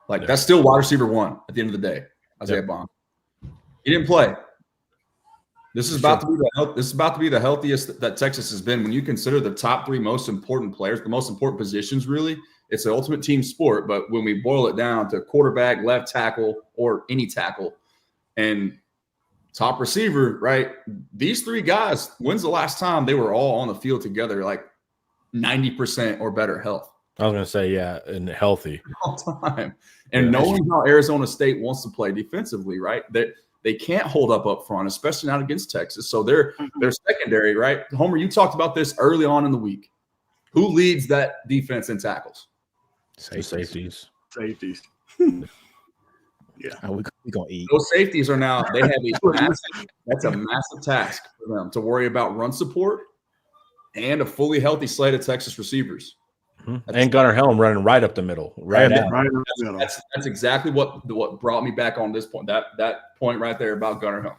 Like that's still wide receiver one at the end of the day. Isaiah Bond. He didn't play. This is about to be the healthiest that Texas has been when you consider the top three most important players, the most important positions. Really, it's an ultimate team sport. But when we boil it down to quarterback, left tackle, or any tackle, and top receiver, right? These three guys. When's the last time they were all on the field together, like 90% or better health? I was going to say, yeah, and healthy all time. And knowing how Arizona State wants to play defensively, right? That they can't hold up front, especially not against Texas. So they're secondary, right? Homer, you talked about this early on in the week. Who leads that defense in tackles? Safeties. Yeah, we're going to eat. Those safeties are now – they have that's a massive task for them to worry about run support and a fully healthy slate of Texas receivers. And Gunnar Helm running right up the middle. That's exactly what brought me back on this point. That point right there about Gunnar Helm.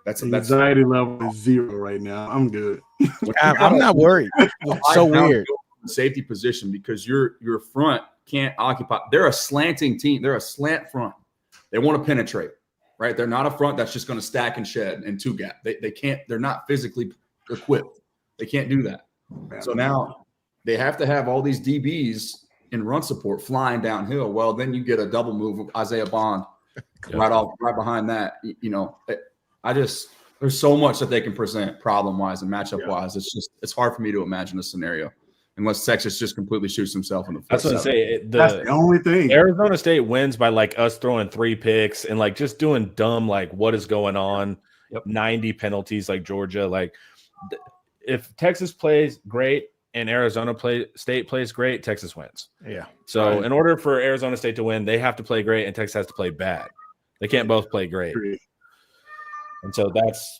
That's anxiety level is 0 right now. I'm good. I'm not worried. It's so weird. Safety position because your front can't occupy. They're a slanting team. They're a slant front. They want to penetrate, right? They're not a front that's just going to stack and shed and two gap. They can't. They're not physically equipped. They can't do that. So now they have to have all these DBs in run support flying downhill. Well, then you get a double move with Isaiah Bond right behind that. You know, there's so much that they can present problem wise and matchup wise. It's hard for me to imagine a scenario unless Texas just completely shoots himself in the foot. That's what I say. That's the only thing. Arizona State wins by like us throwing 3 picks and like just doing dumb, like what is going on? 90 penalties like Georgia. Like if Texas plays great and Arizona State plays great, Texas wins. Yeah. So in order for Arizona State to win, they have to play great and Texas has to play bad. They can't both play great. And so it's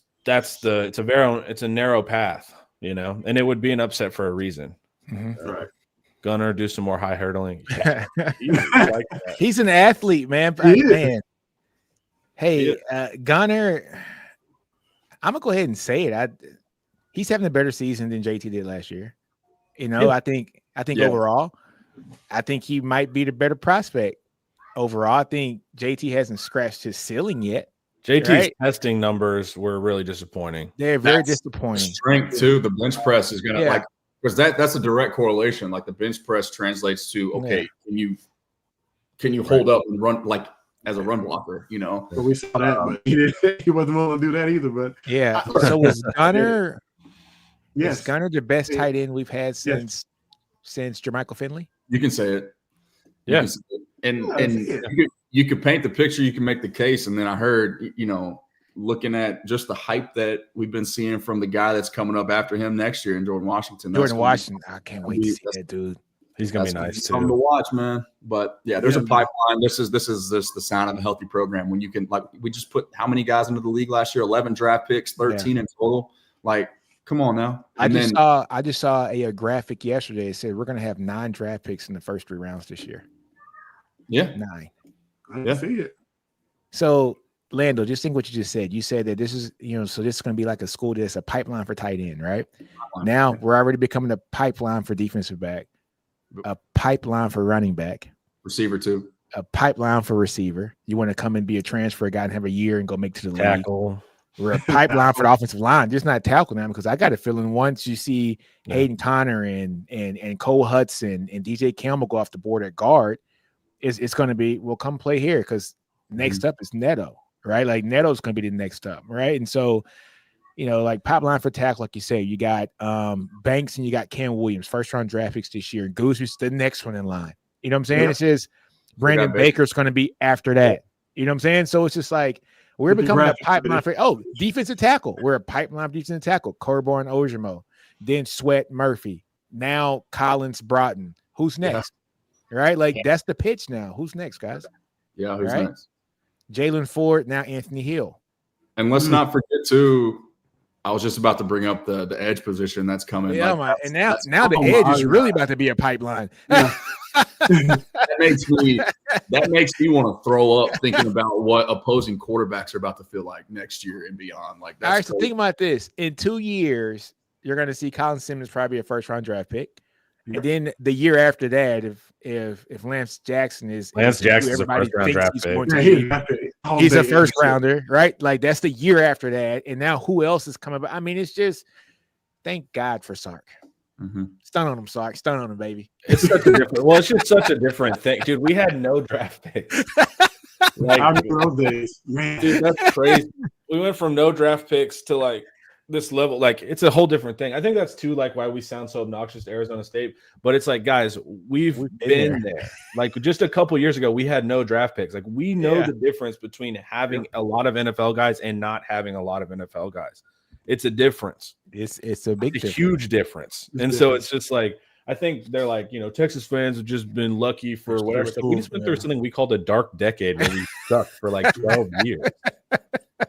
a narrow path, you know, and it would be an upset for a reason. Mm-hmm. Right. Gunnar, do some more high hurdling. He's an athlete, man. Man. Hey, Gunnar, I'm gonna go ahead and say it. He's having a better season than JT did last year. You know, I think overall, I think he might be the better prospect. Overall, I think JT hasn't scratched his ceiling yet. JT's testing numbers were really disappointing. They're very disappointing. Strength too. The bench press is gonna because that's a direct correlation. Like the bench press translates to can you hold up and run like as a run blocker? You know, we saw that, but he wasn't willing to do that either. But yeah, so was Gunnar? Yes, Gunnar the best tight end we've had since Jermichael Finley. You can say it. Yes, and you could paint the picture, you can make the case, and then I heard, you know, looking at just the hype that we've been seeing from the guy that's coming up after him next year in Jordan Washington. I can't wait to see that dude. He's gonna be nice too. Something to watch, man. But yeah, there's a pipeline. This is just the sign of a healthy program. When you can, like, we just put how many guys into the league last year? 11 draft picks, 13 in total. Like, come on now. I just saw a graphic yesterday. It said we're gonna have 9 draft picks in the first 3 rounds this year. Yeah, 9. I see it. So Lando, just think what you just said. You said that this is, so this is going to be like a school that's a pipeline for tight end, right? Now we're already becoming a pipeline for defensive back, a pipeline for running back, receiver too, a pipeline for receiver. You want to come and be a transfer guy and have a year and go make to the tackle. league. We're a pipeline for the offensive line, just not tackle now, because I got a feeling once you see Hayden Conner and Cole Hudson and DJ Campbell go off the board at guard, it's going to be, well, come play here, because next up is Neto, right? Like Neto's going to be the next up, right? And so, like pipeline for tackle, like you say, you got Banks and you got Cam Williams, first round draft picks this year. Goose is the next one in line. You know what I'm saying? It's just Brandon Baker's going to be after that. You know what I'm saying? So it's just like, we're becoming a pipeline for defensive tackle. We're a pipeline for defensive tackle. Corborn Ojimo, then Sweat Murphy, now Collins Broughton. Who's next? Right? Like that's the pitch now. Who's next, guys? Yeah, who's next? Jalen Ford, now Anthony Hill. And let's not forget too, I was just about to bring up the edge position that's coming. Yeah, and now the edge is really about to be a pipeline. Yeah. that makes me want to throw up thinking about what opposing quarterbacks are about to feel like next year and beyond. Like, that's all right, so think about this. In 2 years, you're going to see Colin Simmons probably a first-round draft pick. And then the year after that, if Lance Jackson is a first-round draft pick. He's a first-rounder, right? Like, that's the year after that. And now who else is coming? I mean, it's just thank God for Sark. Stun on him, Sark. Stun on him, baby. It's such a different. Well, it's just such a different thing, dude. We had no draft picks. Like, I remember those days, man. Dude, that's crazy. We went from no draft picks to like this level. Like, it's a whole different thing. I think that's too like why we sound so obnoxious to Arizona State. But it's like, guys, we've been there. Like just a couple years ago, we had no draft picks. Like we know the difference between having a lot of NFL guys and not having a lot of NFL guys. It's a difference. It's a big huge difference. And so it's just like, I think they're like, Texas fans have just been lucky for whatever. Like, we just went through something we called a dark decade where we sucked for like 12 years.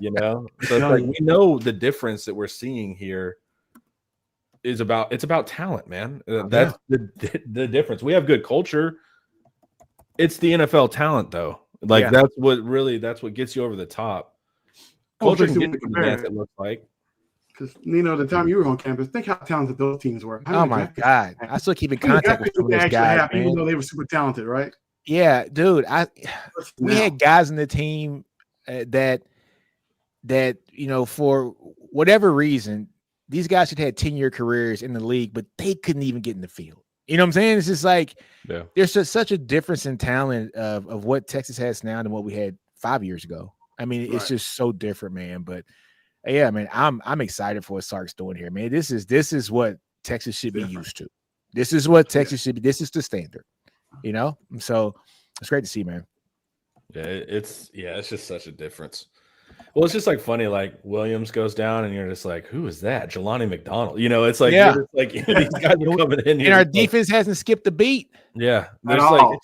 So it's like we know the difference that we're seeing here is about talent, man. That's the difference. We have good culture. It's the NFL talent though. Like that's what gets you over the top. Culture can get the advance, it looks like. Because the time you were on campus, think how talented those teams were. Oh my God, I still keep in contact with some of those guys, even though they were super talented, right? Yeah, dude. We had guys in the team that for whatever reason, these guys should have had 10-year careers in the league, but they couldn't even get in the field. You know what I'm saying? It's just like there's just such a difference in talent of what Texas has now than what we had 5 years ago. I mean, it's just so different, man. But yeah, man, I'm excited for what Sark's doing here, man. This is what Texas should be used to. This is what Texas should be. This is the standard, So it's great to see, man. Yeah, it's just such a difference. Well, it's just like funny, like Williams goes down, and you're just like, who is that? Jelani McDonald. It's like, these guys are coming in, and our defense hasn't skipped a beat. Yeah, there's like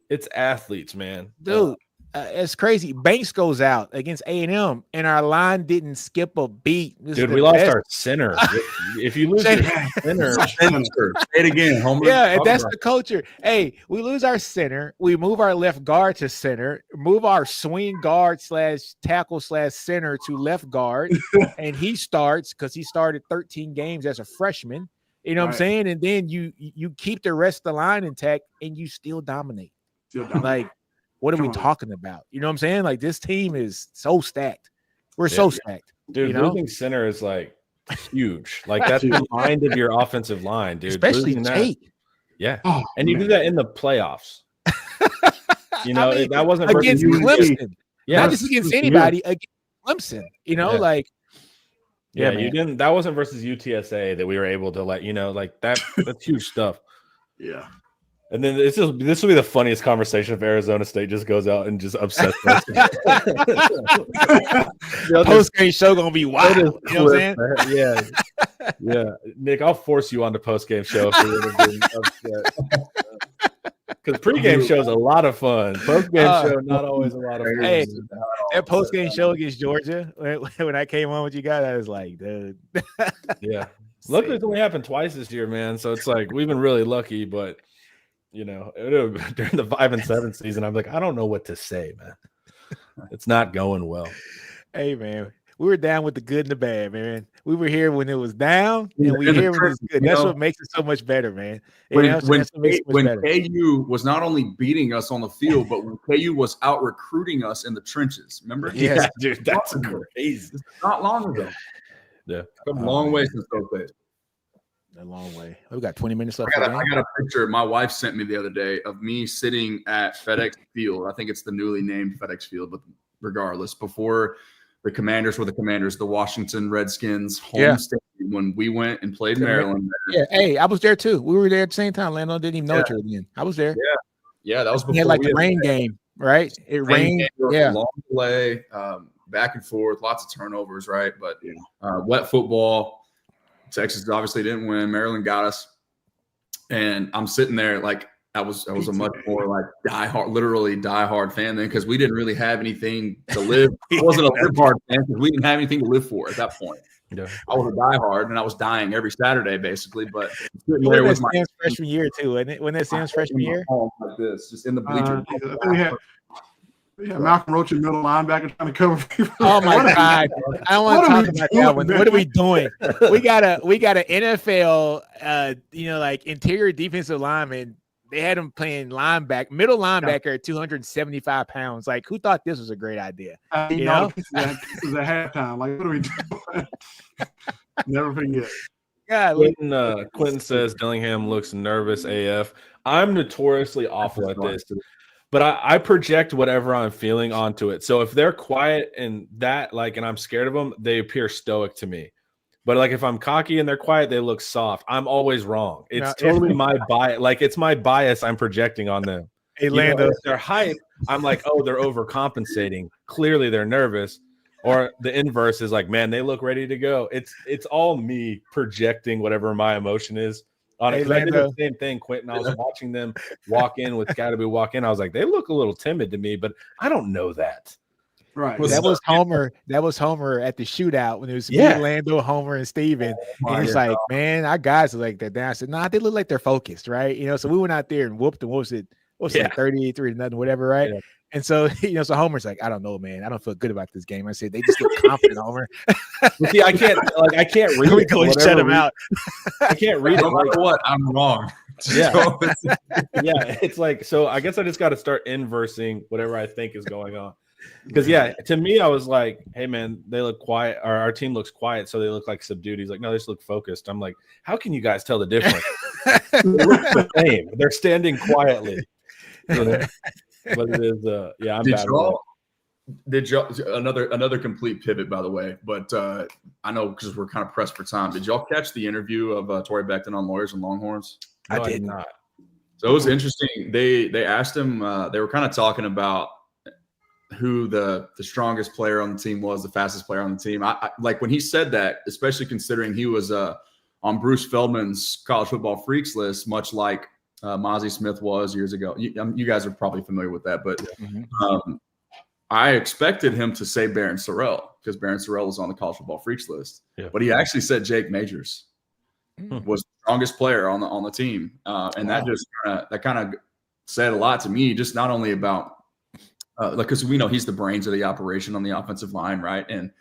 it's athletes, man, dude. It's crazy. Banks goes out against A&M, and our line didn't skip a beat. Dude, we lost our center. If you lose your center, say it again, Homer. Yeah, and that's the culture. Hey, we lose our center. We move our left guard to center, move our swing guard / tackle / center to left guard, and he starts because he started 13 games as a freshman. You know what I'm saying? And then you keep the rest of the line intact, and you still dominate. Like, what are we talking about? You know what I'm saying? Like, this team is so stacked. We're so stacked. Dude, losing center is like huge. Like, that's the mind of your offensive line, dude. Especially Tate. Yeah. And you do that in the playoffs. That wasn't against Clemson. Yeah. Not just against anybody, against Clemson. You didn't. That wasn't versus UTSA that we were able to like that's huge stuff. Yeah. And then this will be the funniest conversation if Arizona State just goes out and just upsets us. Post-game show gonna be wild. You know what I'm saying? Yeah. Nick, I'll force you on the post-game show if you're going to be upset. Because pregame show is a lot of fun. Post-game show, not always a lot of fun. Hey, that post-game show against Georgia, when I came on with you guys, I was like, dude. Yeah. Luckily, it's only happened twice this year, man. So it's like we've been really lucky, but during the 5-7 season, I'm like, I don't know what to say, man. It's not going well. Hey, man, we were down with the good and the bad, man. We were here when it was down, and we here when it's good. That's what makes it so much better, man. When KU was not only beating us on the field, but when KU was out recruiting us in the trenches. Remember? Yeah, dude, that's crazy. It's not long ago. Yeah, come a long way since those days. A long way. We got 20 minutes left. I got a picture my wife sent me the other day of me sitting at FedEx Field. I think it's the newly named FedEx Field, but regardless, before the Commanders were the Commanders, the Washington Redskins home stadium when we went and played Maryland. Yeah, hey, I was there too. We were there at the same time. Lando didn't even know each other then. I was there. Yeah, that was before. We had like the rain game, right? It rained. Yeah, long delay, back and forth, lots of turnovers, right? But wet football. Texas obviously didn't win. Maryland got us, and I'm sitting there like I was a much more like literally diehard fan then because we didn't really have anything to live. I wasn't a live hard fan because we didn't have anything to live for at that point. Yeah. I was a diehard, and I was dying every Saturday basically. But there was my freshman year too, wasn't it? When that Sam's freshman year, like this, just in the bleachers. Yeah, Malcolm Roach, middle linebacker, trying to cover people. Oh my God! I don't want to talk about that one. What are we doing? We got an NFL, like interior defensive lineman. They had him playing middle linebacker at 275 pounds. Like, who thought this was a great idea? You know, this is a halftime. Like, what are we doing? Never forget. Yeah, Quentin says Dillingham looks nervous AF. I'm notoriously awful at this. But I project whatever I'm feeling onto it. So if they're quiet and I'm scared of them, they appear stoic to me. But like if I'm cocky and they're quiet, they look soft. I'm always wrong. It's totally my bias. Like it's my bias I'm projecting on them. Hey, Lando, if they're hype, I'm like, oh, they're overcompensating. Clearly they're nervous. Or the inverse is like, man, they look ready to go. It's all me projecting whatever my emotion is. I did the same thing, Quentin. I was watching them walk in with Scatterby walk in. I was like, they look a little timid to me, but I don't know that. Right. That was Homer. That was Homer at the shootout when it was me, Lando, Homer, and Steven. And he's like, man, our guys are like that. Then I said, nah, they look like they're focused, right? So we went out there and whooped them. What's it like 38-3 whatever, right? Yeah. And so, so Homer's like, I don't know, man. I don't feel good about this game. I said, they just look confident, Homer. See, I can't read it. Go and shut him out. I can't read it. No matter what, I'm wrong. Yeah. It's like, so I guess I just got to start inversing whatever I think is going on. Because, to me, I was like, hey, man, they look quiet. Or our team looks quiet, so they look like subdued. He's like, no, they just look focused. I'm like, how can you guys tell the difference? They look the same. They're standing quietly. But it is, I'm bad. Did y'all another complete pivot, by the way? But I know because we're kind of pressed for time. Did y'all catch the interview of Torrey Becton on Lawyers and Longhorns? No, I did not. So it was interesting. They asked him. They were kind of talking about who the strongest player on the team was, the fastest player on the team. I like when he said that, especially considering he was on Bruce Feldman's college football freaks list, much like Mozzie Smith was years ago. You guys are probably familiar with that, but I expected him to say Barron Sorrell because Barron Sorrell was on the college football freaks list, but he actually said Jake Majors was the strongest player on the team, and that just kind of said a lot to me. Just not only about because we know he's the brains of the operation on the offensive line, right, and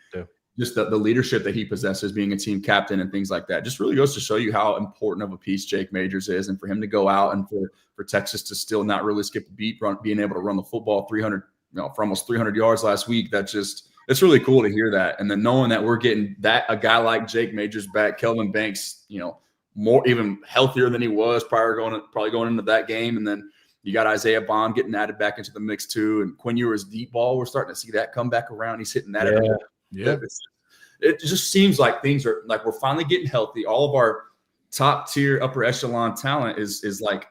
just the leadership that he possesses, being a team captain and things like that, just really goes to show you how important of a piece Jake Majors is, and for him to go out and for Texas to still not really skip a beat, being able to run the football 300. For almost 300 yards last week. It's really cool to hear that. And then knowing that we're getting a guy like Jake Majors back, Kelvin Banks, more even healthier than he was probably going into that game. And then you got Isaiah Bond getting added back into the mix too. And Quinn Ewers deep ball, we're starting to see that come back around. He's hitting that. It just seems like things are like we're finally getting healthy. All of our top tier upper echelon talent is like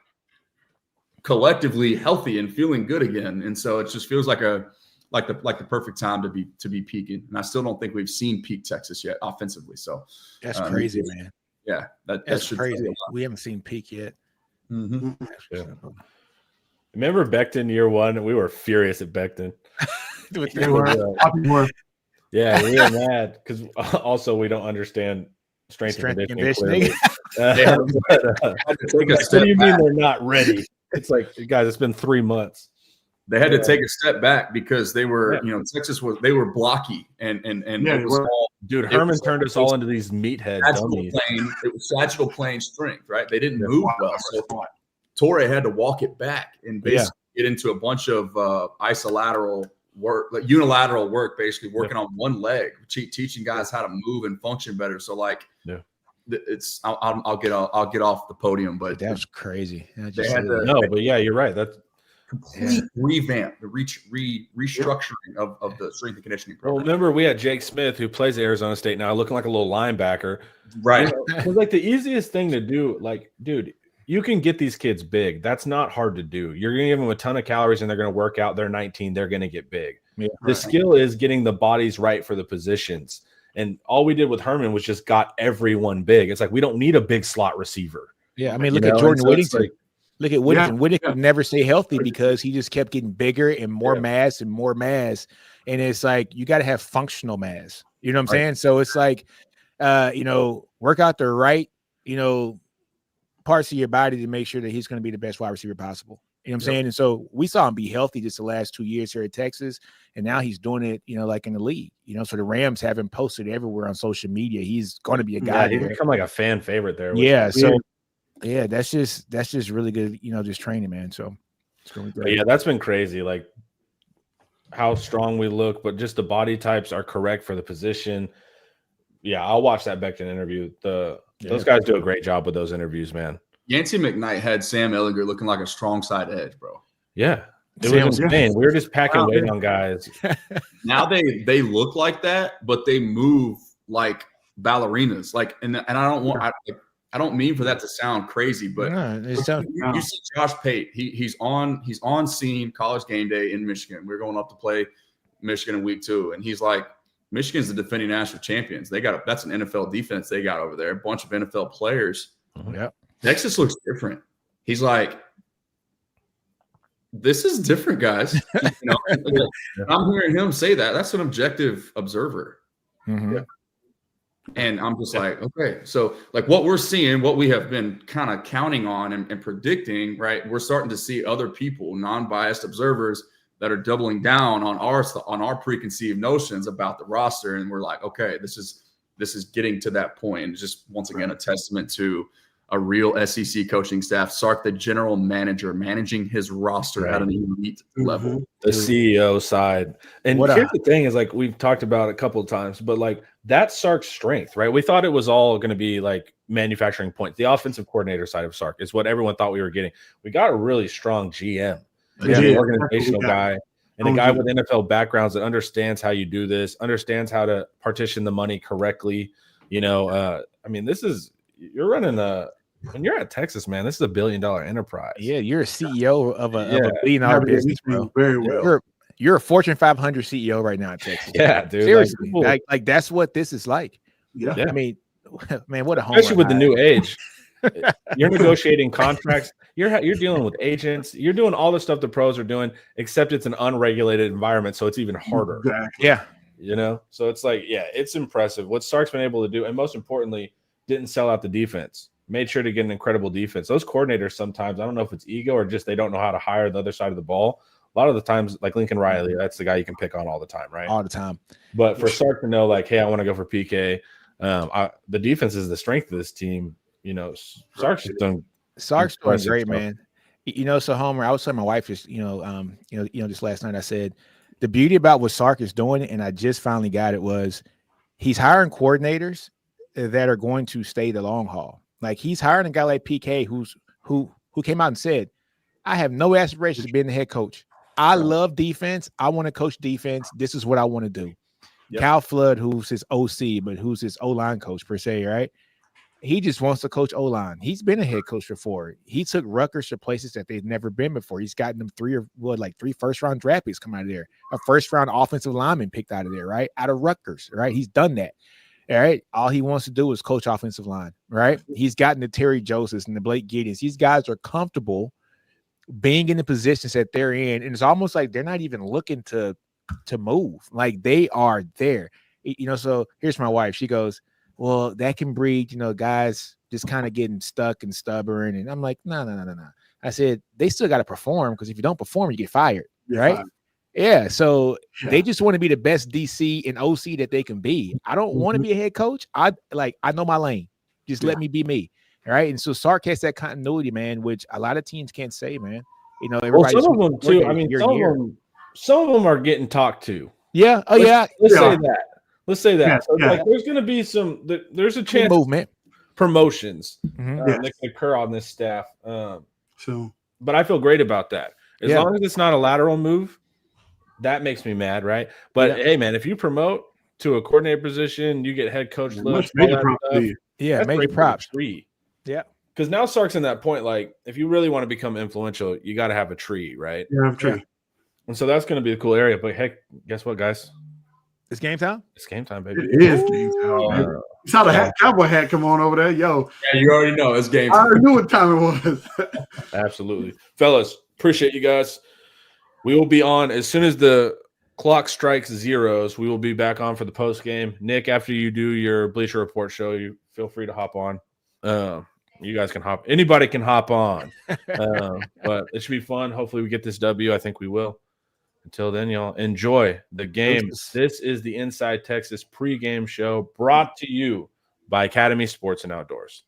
collectively healthy and feeling good again, and so it just feels like the perfect time to be peaking. And I still don't think we've seen peak Texas yet offensively. So that's crazy, man. Yeah, that's crazy. We haven't seen peak yet. Mm-hmm. Yeah. Remember Becton year one? We were furious at Becton. We were mad because also we don't understand strength and conditioning. What do you mean they're not ready? It's like, guys, it's been 3 months. They had to take a step back because they were, Texas they were blocky and it was all, dude. Herman turned us all into these meathead dummies. It was sagittal plane strength, right? They didn't move well, so Torre had to walk it back and basically get into a bunch of isolateral work, like unilateral work, basically working on one leg, teaching guys how to move and function better. So it's I'll get off the podium, but that's crazy. But yeah, you're right. That's complete revamp, the restructuring of the strength and conditioning program. Well, remember we had Jake Smith, who plays at Arizona State now, looking like a little linebacker. Right. It was like the easiest thing to do. Like, dude, you can get these kids big. That's not hard to do. You're going to give them a ton of calories and they're going to work out. They're 19. They're going to get big. Yeah, the skill is getting the bodies right for the positions. And all we did with Herman was just got everyone big. It's like, we don't need a big slot receiver. Yeah. I mean, look at Jordan Whittington. Look at Whittington. Yeah. Whittington could never stay healthy because he just kept getting bigger and more mass and more mass. And it's like, you got to have functional mass. You know what I'm saying? So it's like, work out the right, parts of your body to make sure that he's going to be the best wide receiver possible. You know what I'm saying? And so we saw him be healthy just the last 2 years here at Texas. And now he's doing it, like in the league, so the Rams have him posted everywhere on social media. He's going to be a guy. He's become like a fan favorite there. Yeah. So that's just really good, just training, man. So it's going to be great. Yeah, that's been crazy. Like how strong we look, but just the body types are correct for the position. Yeah, I'll watch that Becton interview. Those guys do a great job with those interviews, man. Yancey McKnight had Sam Ehlinger looking like a strong side edge, bro. Yeah. It was insane. We were just packing weight on guys. Now they look like that, but they move like ballerinas. Like, and I don't mean for that to sound crazy, but you see Josh Pate. He's on scene college game day in Michigan. We're going up to play Michigan in week 2, and he's like, Michigan's the defending national champions. That's an NFL defense they got over there. A bunch of NFL players. Yeah. Texas looks different. He's like, this is different, guys. I'm hearing him say that. That's an objective observer. Mm-hmm. And I'm just like, okay. So like what we're seeing, what we have been kind of counting on and predicting, right? We're starting to see other people, non-biased observers, that are doubling down on our preconceived notions about the roster. And we're like, okay, this is getting to that point. And just once again, a testament to a real SEC coaching staff. Sark, the general manager, managing his roster at an elite level. The CEO side. And here's the thing is, like, we've talked about a couple of times, but like that's Sark's strength, right? We thought it was all going to be like manufacturing points. The offensive coordinator side of Sark is what everyone thought we were getting. We got a really strong GM. An organizational guy and a guy with NFL backgrounds that understands how you do this, understands how to partition the money correctly. I mean, you're running when you're at Texas, man, this is $1 billion enterprise. Yeah, you're a CEO of a $1 billion business, bro. Very well. You're a Fortune 500 CEO right now at Texas. Yeah, dude. Seriously, like that's what this is like. Yeah. I mean, man, what a home. Especially with the new age. You're negotiating contracts. You're dealing with agents. You're doing all the stuff the pros are doing, except it's an unregulated environment, so it's even harder. Exactly. Yeah. So it's like, it's impressive what Sark's been able to do, and most importantly, didn't sell out the defense. Made sure to get an incredible defense. Those coordinators sometimes, I don't know if it's ego or just they don't know how to hire the other side of the ball. A lot of the times, like Lincoln Riley, that's the guy you can pick on all the time, right? All the time. But for Sark to know, like, hey, I want to go for PK. The defense is the strength of this team. Sark's doing great, man. So Homer, I was telling my wife just, just last night, I said, the beauty about what Sark is doing, and I just finally got it, was he's hiring coordinators that are going to stay the long haul. Like, he's hiring a guy like PK who came out and said, I have no aspirations of being the head coach. I love defense. I want to coach defense. This is what I want to do. Yep. Cal Flood, who's his OC, but who's his O-line coach per se, right? He just wants to coach O-line. He's been a head coach before. He took Rutgers to places that they've never been before. He's gotten them 3 first-round draft picks come out of there. A first-round offensive lineman picked out of there, right? Out of Rutgers, right? He's done that. All right. All he wants to do is coach offensive line, right? He's gotten the Terry Josephs and the Blake Gideons. These guys are comfortable being in the positions that they're in. And it's almost like they're not even looking to move. Like, they are there. So here's my wife. She goes, well, that can breed, guys just kind of getting stuck and stubborn. And I'm like, no. I said, they still got to perform, because if you don't perform, you get fired. right? Yeah, so they just want to be the best DC and OC that they can be. I don't want to be a head coach. I know my lane. Just let me be me. All right. And so Sark has that continuity, man, which a lot of teams can't say, man. You know, everybody. Some of them too. I mean, some of them are getting talked to. Yeah. Oh, Let's say that. Let's say that. Yeah, so like, there's going to be there's a chance movement promotions that can occur on this staff. But I feel great about that. As long as it's not a lateral move, that makes me mad, right? But hey, man, if you promote to a coordinator position, you get head coach list, major props. Yeah. Because now Sark's in that point, like, if you really want to become influential, you got to have a tree, right? Yeah, tree. And so that's going to be a cool area. But heck, guess what, guys? It's game time. It's game time, baby. It is game time. You saw the cowboy hat come on over there, yo. Yeah, you already know it's game time. I already knew what time it was. Absolutely, fellas. Appreciate you guys. We will be on as soon as the clock strikes zeros. We will be back on for the post game. Nick, after you do your Bleacher Report show, you feel free to hop on. You guys can hop. Anybody can hop on. But it should be fun. Hopefully, we get this W. I think we will. Until then, y'all enjoy the game. This is the Inside Texas pregame show brought to you by Academy Sports and Outdoors.